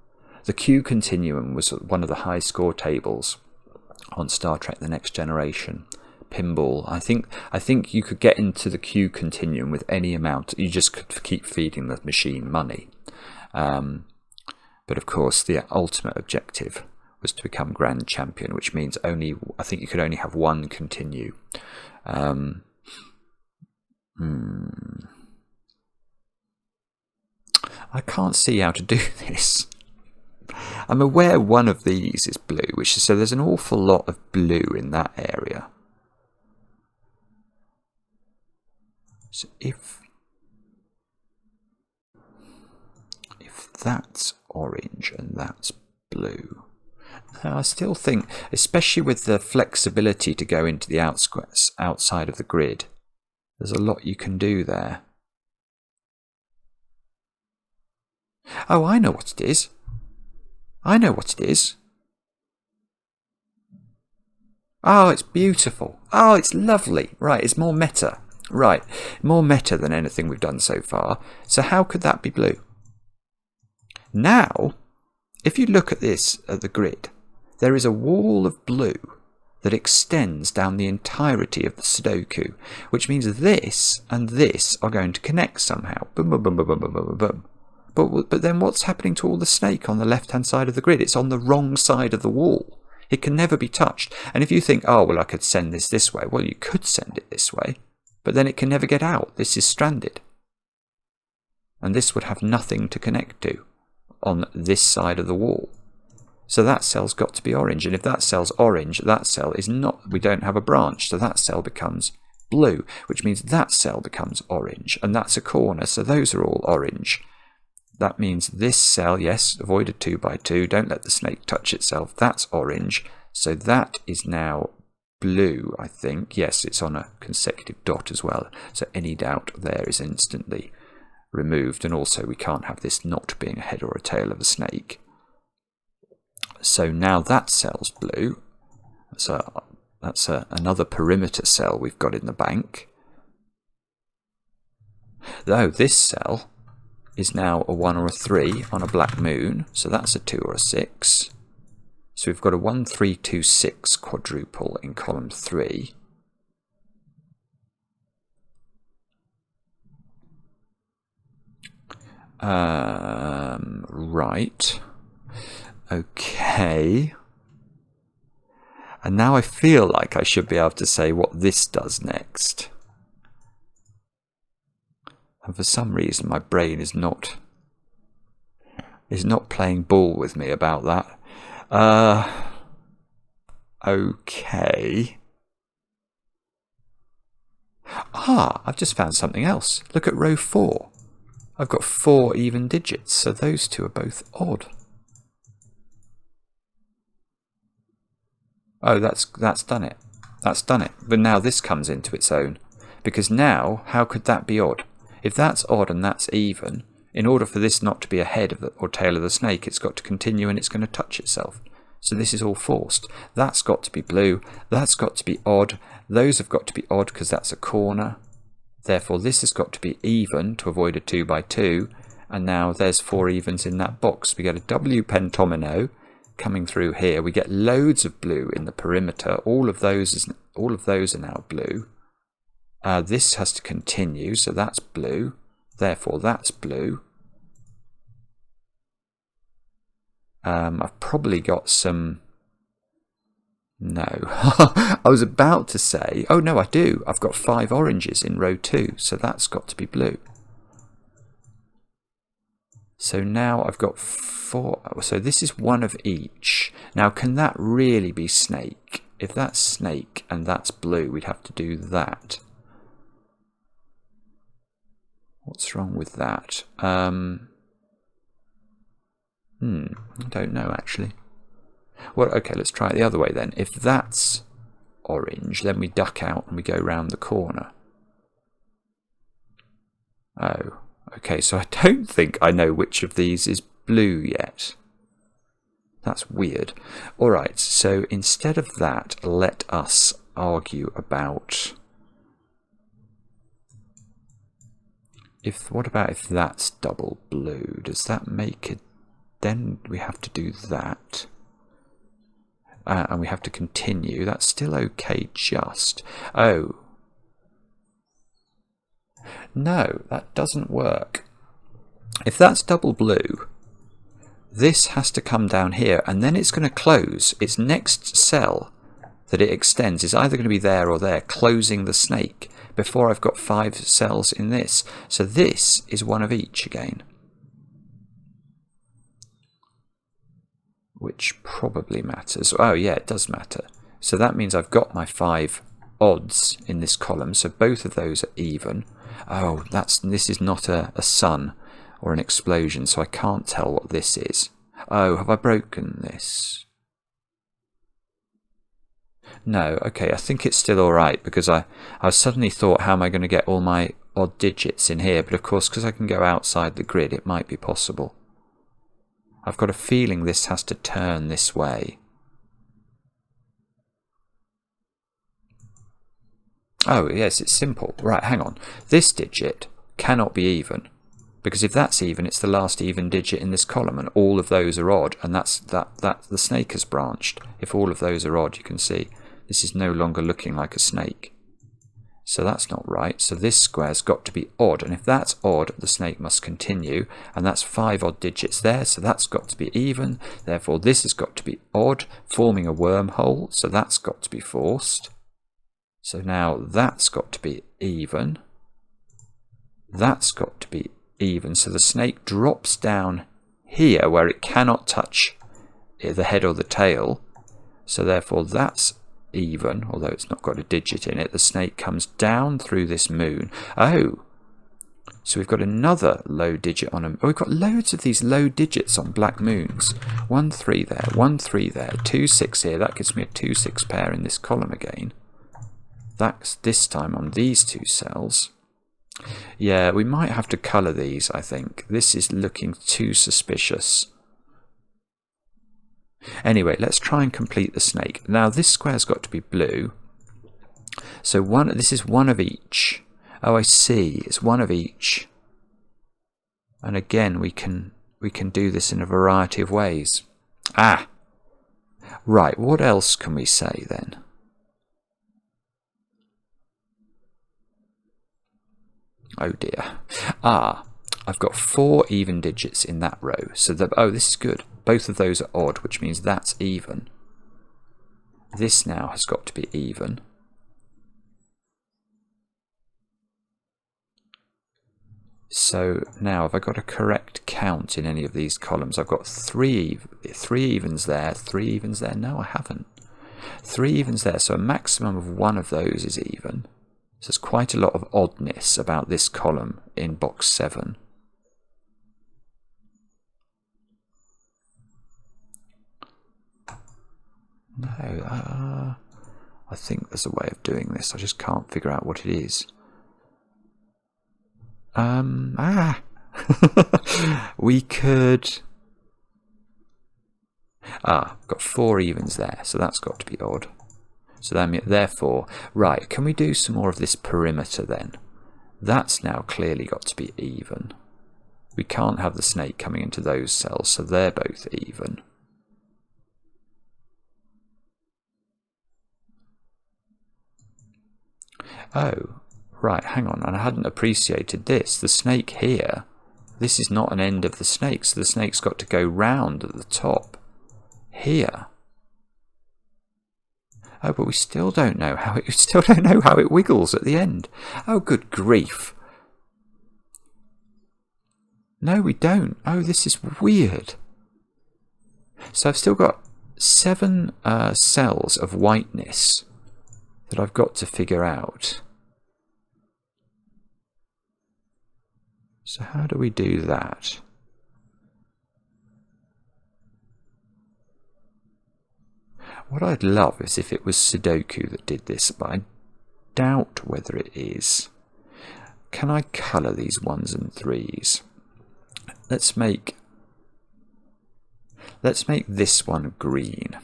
The Q continuum was one of the high score tables on Star Trek: The Next Generation. Pinball. I think you could get into the Q continuum with any amount. You just could keep feeding the machine money. But of course, the ultimate objective was to become grand champion, which means I think you could only have one continue. I can't see how to do this. I'm aware one of these is blue, so there's an awful lot of blue in that area. So if that's orange and that's blue, I still think, especially with the flexibility to go into the outside of the grid, there's a lot you can do there. Oh, I know what it is. I know what it is. Oh, it's beautiful. Oh, it's lovely. Right, it's more meta. Right, more meta than anything we've done so far. So how could that be blue? Now, if you look at this, at the grid, there is a wall of blue that extends down the entirety of the Sudoku, which means this and this are going to connect somehow. Boom, boom, boom, boom, boom, boom, boom, boom. But then what's happening to all the snake on the left-hand side of the grid? It's on the wrong side of the wall. It can never be touched. And if you think, oh, well, I could send this way. Well, you could send it this way, but then it can never get out. This is stranded. And this would have nothing to connect to on this side of the wall. So that cell's got to be orange. And if that cell's orange, that cell is not, we don't have a branch. So that cell becomes blue, which means that cell becomes orange. And that's a corner. So those are all orange. That means this cell, yes, avoid a 2 by 2. Don't let the snake touch itself. That's orange. So that is now blue, I think. Yes, it's on a consecutive dot as well. So any doubt there is instantly removed. And also we can't have this not being a head or a tail of a snake. So now that cell's blue. So that's another perimeter cell we've got in the bank. Though this cell is now a 1 or a 3 on a black moon, so that's a 2 or a 6. So we've got a 1, 3, 2, 6 quadruple in column 3. Right. Okay. And now I feel like I should be able to say what this does next. And for some reason my brain is not playing ball with me about that. Okay. I've just found something else. Look at row 4. I've got 4 even digits, so those two are both odd. Oh, that's done it. That's done it. But now this comes into its own. Because now, how could that be odd? If that's odd and that's even, in order for this not to be a head of or tail of the snake, it's got to continue and it's going to touch itself. So this is all forced. That's got to be blue. That's got to be odd. Those have got to be odd because that's a corner. Therefore, this has got to be even to avoid a 2 by 2. And now there's 4 evens in that box. We get a W pentomino coming through here. We get loads of blue in the perimeter. All of those are now blue. This has to continue, so that's blue. Therefore, that's blue. I've probably got some... No. I was about to say... Oh, no, I do. I've got 5 oranges in row 2, so that's got to be blue. So now I've got 4... So this is 1 of each. Now, can that really be snake? If that's snake and that's blue, we'd have to do that. What's wrong with that? I don't know, actually. Well, okay, let's try it the other way then. If that's orange, then we duck out and we go round the corner. Oh, okay, so I don't think I know which of these is blue yet. That's weird. Alright, so instead of that, let us argue about... What about if that's double blue? Does that make it... Then we have to do that. And we have to continue. That's still okay, just... Oh. No, that doesn't work. If that's double blue, this has to come down here, and then it's going to close. Its next cell that it extends is either going to be there or there, closing the snake, before I've got 5 cells in this. So this is one of each again. Which probably matters. Oh yeah, it does matter. So that means I've got my 5 odds in this column, so both of those are even. Oh, this is not a sun or an explosion, so I can't tell what this is. Oh, have I broken this? No, okay, I think it's still alright, because I suddenly thought, how am I going to get all my odd digits in here? But of course, because I can go outside the grid, it might be possible. I've got a feeling this has to turn this way. Oh, yes, it's simple. Right, hang on. This digit cannot be even, because if that's even, it's the last even digit in this column, and all of those are odd, and that's the snake has branched. If all of those are odd, you can see this is no longer looking like a snake. So that's not right. So this square's got to be odd, and if that's odd, the snake must continue, and that's 5 odd digits there, so that's got to be even. Therefore, this has got to be odd, forming a wormhole, so that's got to be forced. So now that's got to be even. That's got to be even. So the snake drops down here where it cannot touch the head or the tail. So therefore that's even, although it's not got a digit in it. The snake comes down through this moon. Oh, so we've got another low digit on them. Oh, we've got loads of these low digits on black moons. 1, 3 there, 1, 3 there, 2, 6 here. That gives me a 2, 6 pair in this column again. That's this time on these 2 cells. Yeah, we might have to colour these, I think. This is looking too suspicious. Anyway, let's try and complete the snake. Now, this square's got to be blue. So this is one of each. Oh, I see. It's one of each. And again, we can do this in a variety of ways. Ah! Right, what else can we say then? Oh dear. Ah, I've got 4 even digits in that row. So oh, this is good. Both of those are odd, which means that's even. This now has got to be even. So now, have I got a correct count in any of these columns? I've got 3 evens there, 3 evens there. No, I haven't. 3 evens there, so a maximum of 1 of those is even. So there's quite a lot of oddness about this column in box 7. No, I think there's a way of doing this. I just can't figure out what it is. We could... got 4 evens there, so that's got to be odd. So therefore, right, can we do some more of this perimeter then? That's now clearly got to be even. We can't have the snake coming into those cells, so they're both even. Oh, right, hang on, and I hadn't appreciated this. The snake here, this is not an end of the snake, so the snake's got to go round at the top. Here. Oh, but we still don't know how it wiggles at the end. Oh, good grief. No, we don't. Oh, this is weird. So I've still got 7 cells of whiteness that I've got to figure out. So how do we do that? What I'd love is if it was Sudoku that did this, but I doubt whether it is. Can I colour these 1s and 3s? Let's make let's make this one green,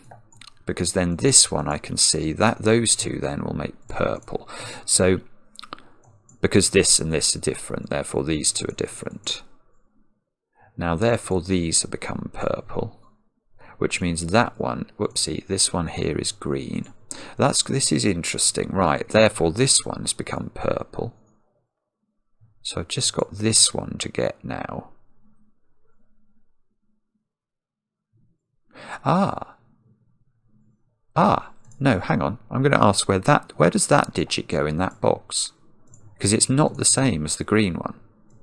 because then this one I can see that those two then will make purple. So because this and this are different, therefore these two are different. Now therefore these have become purple, which means that one, whoopsie, this one here is green. This is interesting, right? Therefore this one's become purple. So I've just got this one to get now. No, hang on. I'm going to ask where does that digit go in that box? Because it's not the same as the green one.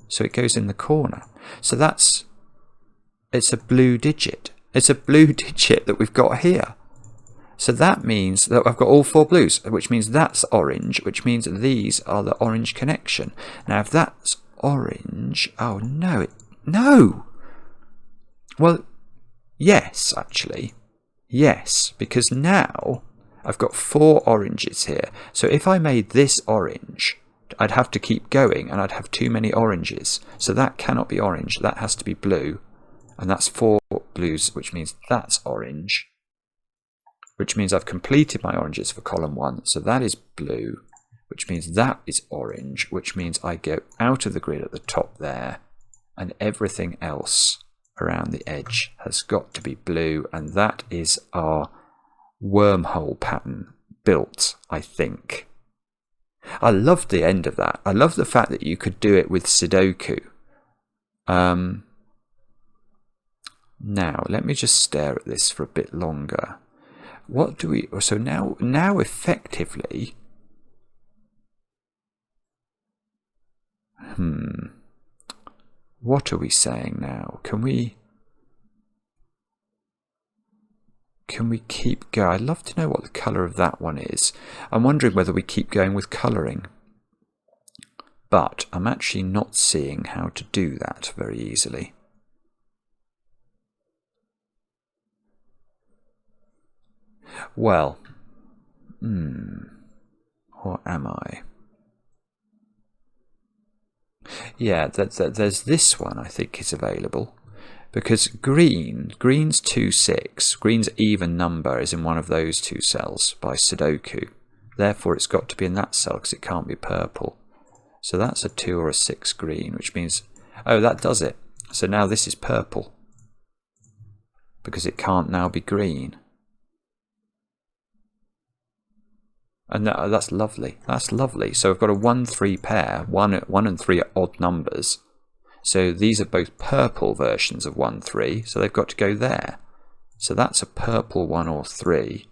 So it goes in the corner. So it's a blue digit. It's a blue digit that we've got here. So that means that I've got all four blues, which means that's orange, which means that these are the orange connection. Now if that's orange, oh no, no! Well, yes, actually. Yes, because now I've got four oranges here. So if I made this orange, I'd have to keep going and I'd have too many oranges. So that cannot be orange, that has to be blue. And that's four blues, which means that's orange. Which means I've completed my oranges for column 1. So that is blue, which means that is orange, which means I go out of the grid at the top there, and everything else around the edge has got to be blue, and that is our wormhole pattern built, I think. I loved the end of that. I love the fact that you could do it with Sudoku. Now, let me just stare at this for a bit longer. What do we... So now effectively... What are we saying now? Can we keep going? I'd love to know what the colour of that one is. I'm wondering whether we keep going with colouring. But I'm actually not seeing how to do that very easily. Well, or am I? Yeah, there's this one I think is available, because green's 2, 6, green's even number is in one of those two cells by Sudoku. Therefore it's got to be in that cell because it can't be purple. So that's a 2 or a 6 green, which means, oh, that does it. So now this is purple because it can't now be green. And that's lovely. That's lovely. So I've got a 1-3 pair. 1 and 3 are odd numbers. So these are both purple versions of 1, 3. So they've got to go there. So that's a purple 1 or 3.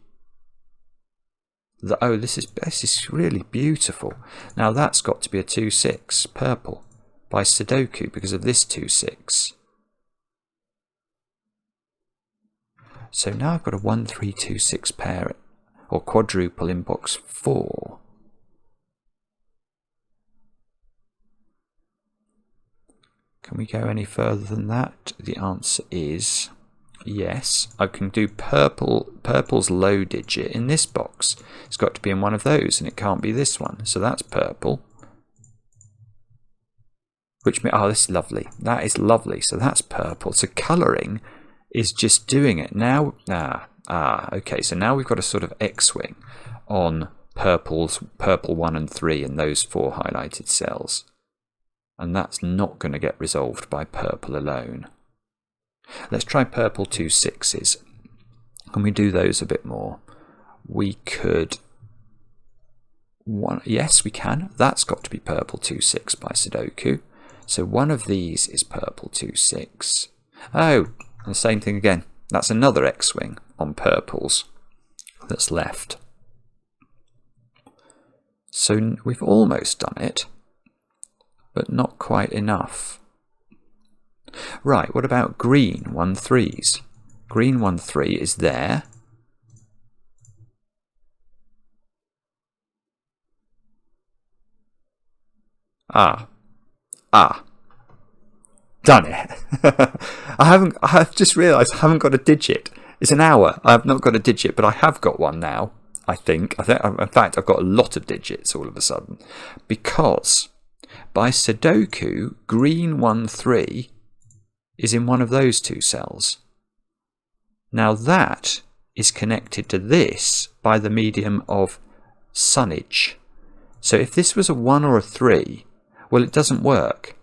Oh, this is really beautiful. Now that's got to be a 2, 6 purple by Sudoku because of this 2, 6. So now I've got a 1, 3, 2, 6 pair, or quadruple in box 4. Can we go any further than that? The answer is yes. I can do purple's low digit in this box. It's got to be in one of those, and it can't be this one. So that's purple. Which means, oh, this is lovely. That is lovely. So that's purple. So colouring is just doing it now. Okay, so now we've got a sort of X-wing on purple 1 and 3 in those 4 highlighted cells. And that's not going to get resolved by purple alone. Let's try purple 2, 6s. Can we do those a bit more? We could... Yes, we can. That's got to be purple 2, 6 by Sudoku. So one of these is purple 2, 6. Oh, and the same thing again. That's another X-wing on purples that's left. So we've almost done it, but not quite enough. Right, what about green 1, 3s? Green 1, 3 is there. Done it. I've just realised I haven't got a digit. It's an hour. I've not got a digit, but I have got one now, I think. In fact, I've got a lot of digits all of a sudden. Because by Sudoku, green 1, 3 is in one of those two cells. Now that is connected to this by the medium of sunnage. So if this was a 1 or a 3, well, it doesn't work,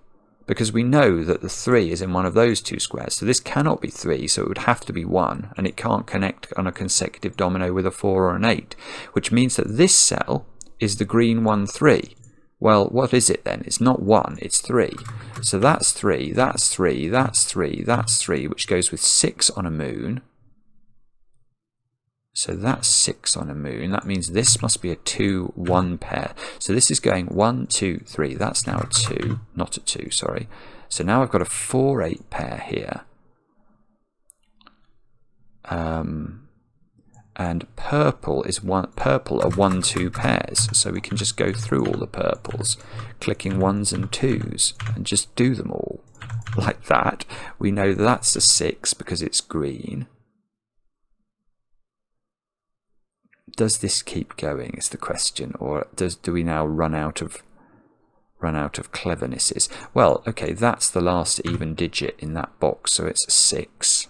because we know that the 3 is in one of those two squares. So this cannot be 3, so it would have to be 1, and it can't connect on a consecutive domino with a 4 or an 8, which means that this cell is the green 1, 3. Well, what is it then? It's not 1, it's 3. So that's 3, that's 3, that's 3, that's 3, which goes with 6 on a moon. So that's 6 on a moon. That means this must be a 2, 1 pair. So this is going 1, 2, 3. That's now a 2, not a 2, sorry. So now I've got a 4, 8 pair here. And purple are 1, 2 pairs. So we can just go through all the purples, clicking 1s and 2s, and just do them all like that. We know that's a 6 because it's green. Does this keep going is the question, or do we now run out of clevernesses? Well, okay, that's the last even digit in that box, so it's a 6.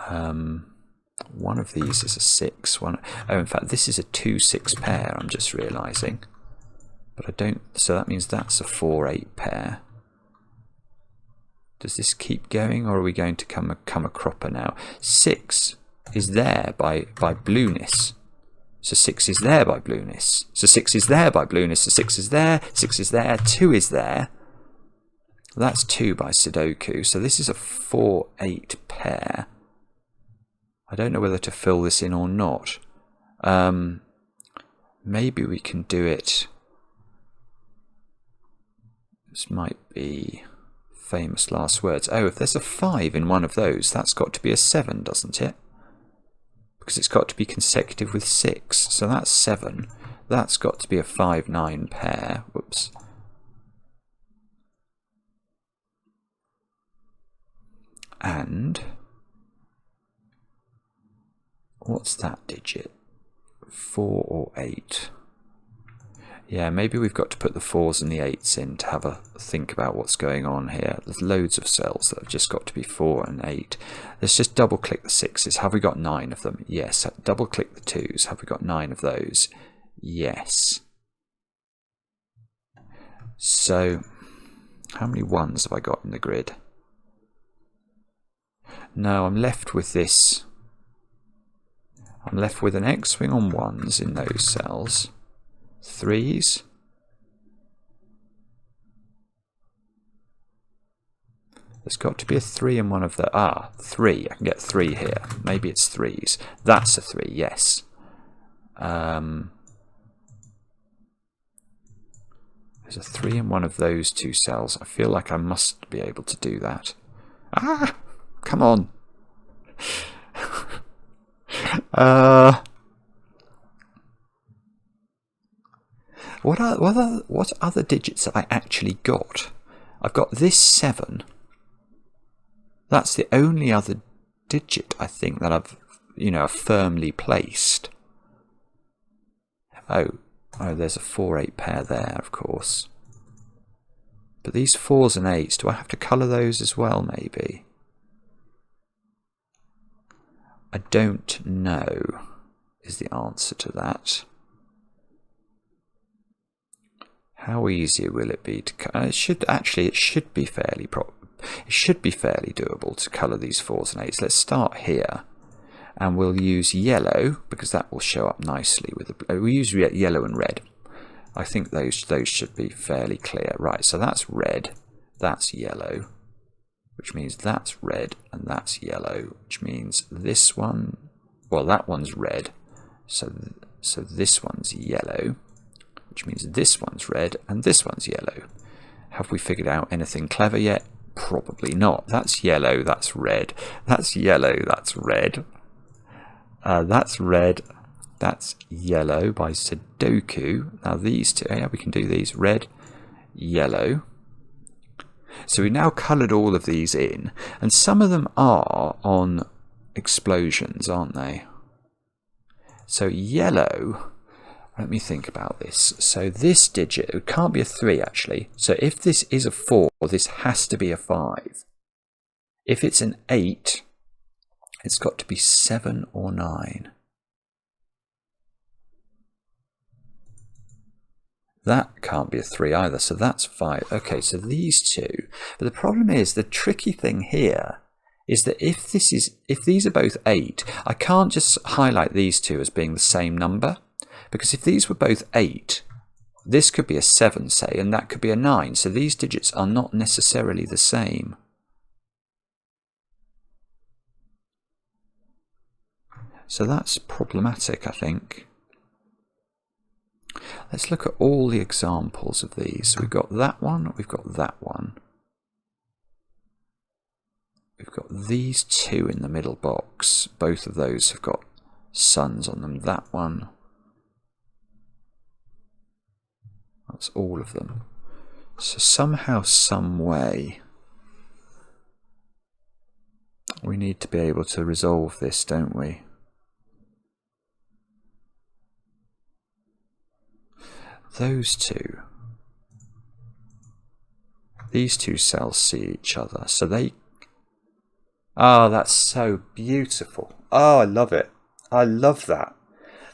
One of these is a 6. Oh, in fact, this is a 2, 6 pair. I'm just realising, but I don't. So that means that's a 4, 8 pair. Does this keep going, or are we going to come a cropper now? 6 is there by blueness. So 6 is there by blueness. So 6 is there by blueness. So 6 is there. 6 is there. 2 is there. That's 2 by Sudoku. So this is a 4, 8 pair. I don't know whether to fill this in or not. Maybe we can do it. This might be famous last words. Oh, if there's a 5 in one of those, that's got to be a 7, doesn't it? Because it's got to be consecutive with 6. So that's 7. That's got to be a 5, 9 pair. Whoops. And what's that digit? 4 or 8? Yeah, maybe we've got to put the 4s and the 8s in to have a think about what's going on here. There's loads of cells that have just got to be 4 and 8. Let's just double click the 6s. Have we got 9 of them? Yes. Double click the 2s. Have we got 9 of those? Yes. So how many 1s have I got in the grid? No, I'm left with this. I'm left with an X-wing on 1s in those cells. 3s. There's got to be a 3 in one of the... 3. I can get 3 here. Maybe it's 3s. That's a 3, yes. There's a 3 in one of those two cells. I feel like I must be able to do that. Come on. What other digits have I actually got? I've got this 7. That's the only other digit I think that I've, firmly placed. Oh, there's a 4, 8 pair there, of course. But these 4s and 8s, do I have to colour those as well, maybe? I don't know, is the answer to that. How easy will it be to it should be fairly doable to colour these 4s and 8s. Let's start here, and we'll use yellow because that will show up nicely with we'll use yellow and red. I think those should be fairly clear. Right, so that's red, that's yellow, which means that's red and that's yellow, which means this one, well, that one's red, so this one's yellow, which means this one's red and this one's yellow. Have we figured out anything clever yet? Probably not. That's yellow, that's red, that's yellow, that's red, that's red, that's yellow by Sudoku. Now these two, we can do these, red, yellow. So we've now coloured all of these in, and some of them are on explosions, aren't they? So yellow, let me think about this. So this digit, it can't be a 3 actually. So if this is a 4, this has to be a 5. If it's an 8, It's got to be 7 or 9. That can't be a 3 either, so that's 5. Okay, so these two. But the problem is, the tricky thing here is that if these are both 8, I can't just highlight these two as being the same number, because if these were both 8, this could be a 7, say, and that could be a 9. So these digits are not necessarily the same. So that's problematic, I think. Let's look at all the examples of these. We've got that one, we've got that one. We've got these two in the middle box. Both of those have got suns on them. That one. That's all of them. So somehow, some way, we need to be able to resolve this, don't we? Those two. These two cells see each other, so they... Oh, that's so beautiful. Oh, I love it. I love that.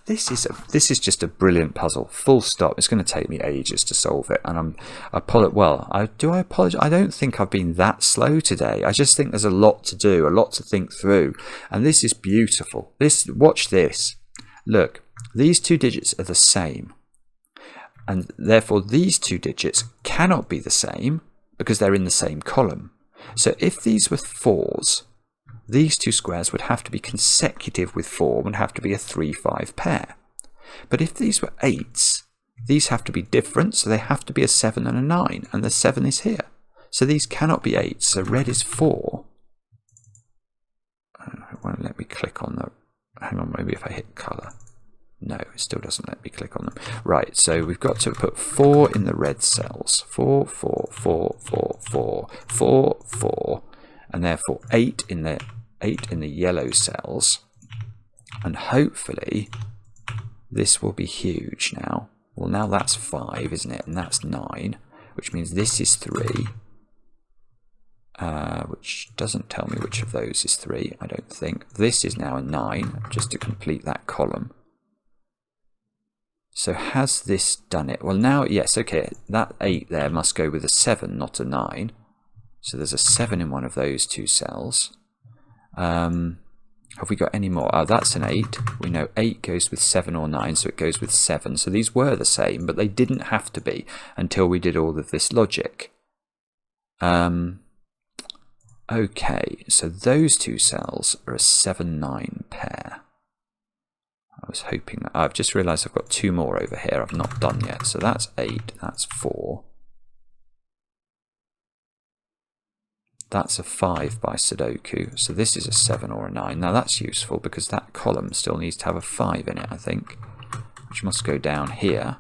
This is just a brilliant puzzle. Full stop. It's going to take me ages to solve it, and I apologize? I don't think I've been that slow today. I just think there's a lot to do, a lot to think through, and this is beautiful. Watch this. Look, these two digits are the same, and therefore these two digits cannot be the same because they're in the same column. So if these were 4s, these two squares would have to be consecutive with 4, would have to be a 3-5 pair. But if these were 8s, these have to be different, so they have to be a 7 and a 9, and the 7 is here. So these cannot be 8s, so red is 4. It won't let me click on the... Hang on, maybe if I hit colour. No, it still doesn't let me click on them. Right, so we've got to put 4 in the red cells. 4, 4, 4, 4, 4, 4, 4, and therefore 8 in the yellow cells. And hopefully this will be huge now. Well, now that's 5, isn't it? And that's 9, which means this is 3. Which doesn't tell me which of those is 3, I don't think. This is now a 9, just to complete that column. So has this done it? Well, now, yes, okay, that 8 there must go with a 7, not a 9. So there's a 7 in one of those two cells. Have we got any more? Oh, that's an 8. We know 8 goes with 7 or 9, so it goes with 7. So these were the same, but they didn't have to be until we did all of this logic. Okay, so those two cells are a 7-9 pair. I was hoping that... I've just realised I've got 2 more over here I've not done yet. So that's 8, that's 4. That's a 5 by Sudoku. So this is a 7 or a 9. Now that's useful because that column still needs to have a 5 in it, I think. Which must go down here.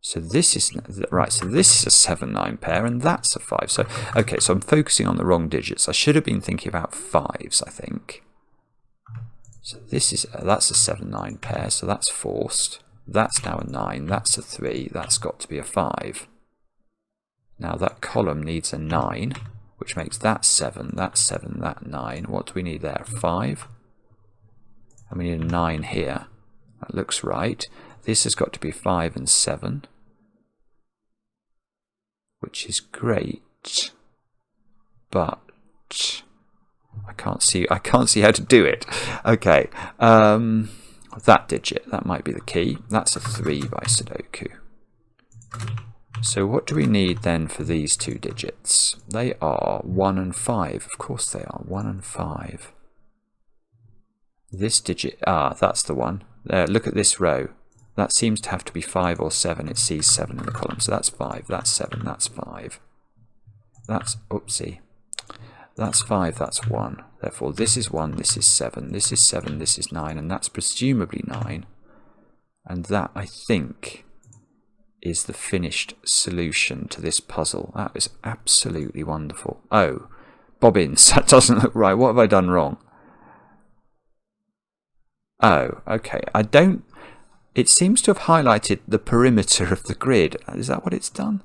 So this is... Right, so this is a 7-9 pair and that's a 5. So, okay, so I'm focusing on the wrong digits. I should have been thinking about 5s, I think. So this is that's a 7-9 pair, so that's forced. That's now a 9, that's a 3, that's got to be a 5. Now that column needs a 9, which makes that 7, that 9. What do we need there? 5? And we need a 9 here. That looks right. This has got to be 5 and 7, which is great, but I can't see how to do it. Okay, that digit, that might be the key. That's a 3 by Sudoku. So what do we need then for these two digits? They are 1 and 5. Of course they are, 1 and 5. This digit, that's the one. There, look at this row. That seems to have to be 5 or 7. It sees 7 in the column. So that's 5, that's 7, that's 5. That's, oopsie. That's 5, that's 1. Therefore, this is 1, this is 7, this is 7, this is 9, and that's presumably 9. And that, I think, is the finished solution to this puzzle. That is absolutely wonderful. Oh, bobbins, that doesn't look right. What have I done wrong? Oh, okay. It seems to have highlighted the perimeter of the grid. Is that what it's done?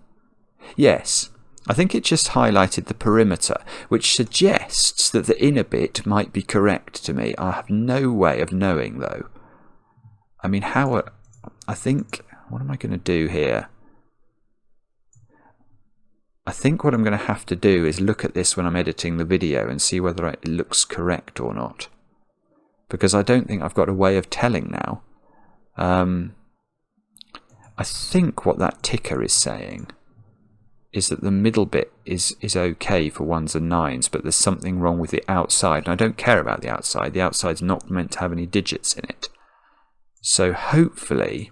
Yes. I think it just highlighted the perimeter, which suggests that the inner bit might be correct to me. I have no way of knowing, though. I mean, I think, what am I going to do here? I think what I'm going to have to do is look at this when I'm editing the video and see whether it looks correct or not. Because I don't think I've got a way of telling now. I think what that ticker is saying is that the middle bit is okay for 1s and 9s, but there's something wrong with the outside. And I don't care about the outside. The outside's not meant to have any digits in it. So hopefully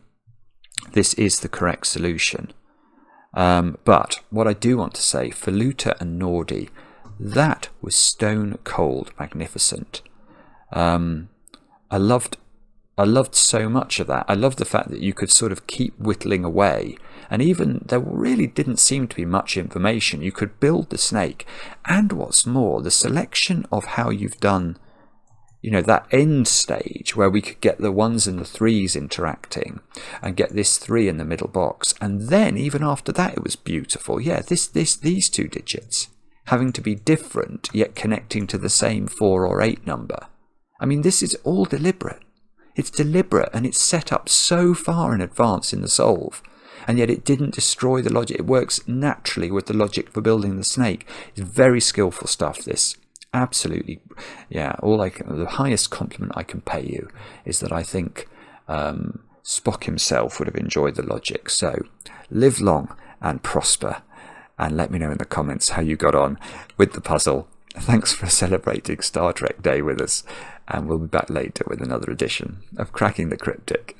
this is the correct solution. But what I do want to say, Filuta and Nordy, that was stone cold magnificent. I loved so much of that. I loved the fact that you could sort of keep whittling away, and even there really didn't seem to be much information. You could build the snake, and what's more, the selection of how you've done, you know, that end stage where we could get the 1s and the 3s interacting and get this 3 in the middle box, and then even after that it was beautiful. Yeah, these 2 digits having to be different yet connecting to the same 4 or 8 number. I mean, this is all deliberate. It's deliberate, and it's set up so far in advance in the solve, and yet it didn't destroy the logic. It works naturally with the logic for building the snake. It's very skillful stuff, this. Absolutely. Yeah, the highest compliment I can pay you is that I think Spock himself would have enjoyed the logic. So live long and prosper, and let me know in the comments how you got on with the puzzle. Thanks for celebrating Star Trek Day with us, and we'll be back later with another edition of Cracking the Cryptic.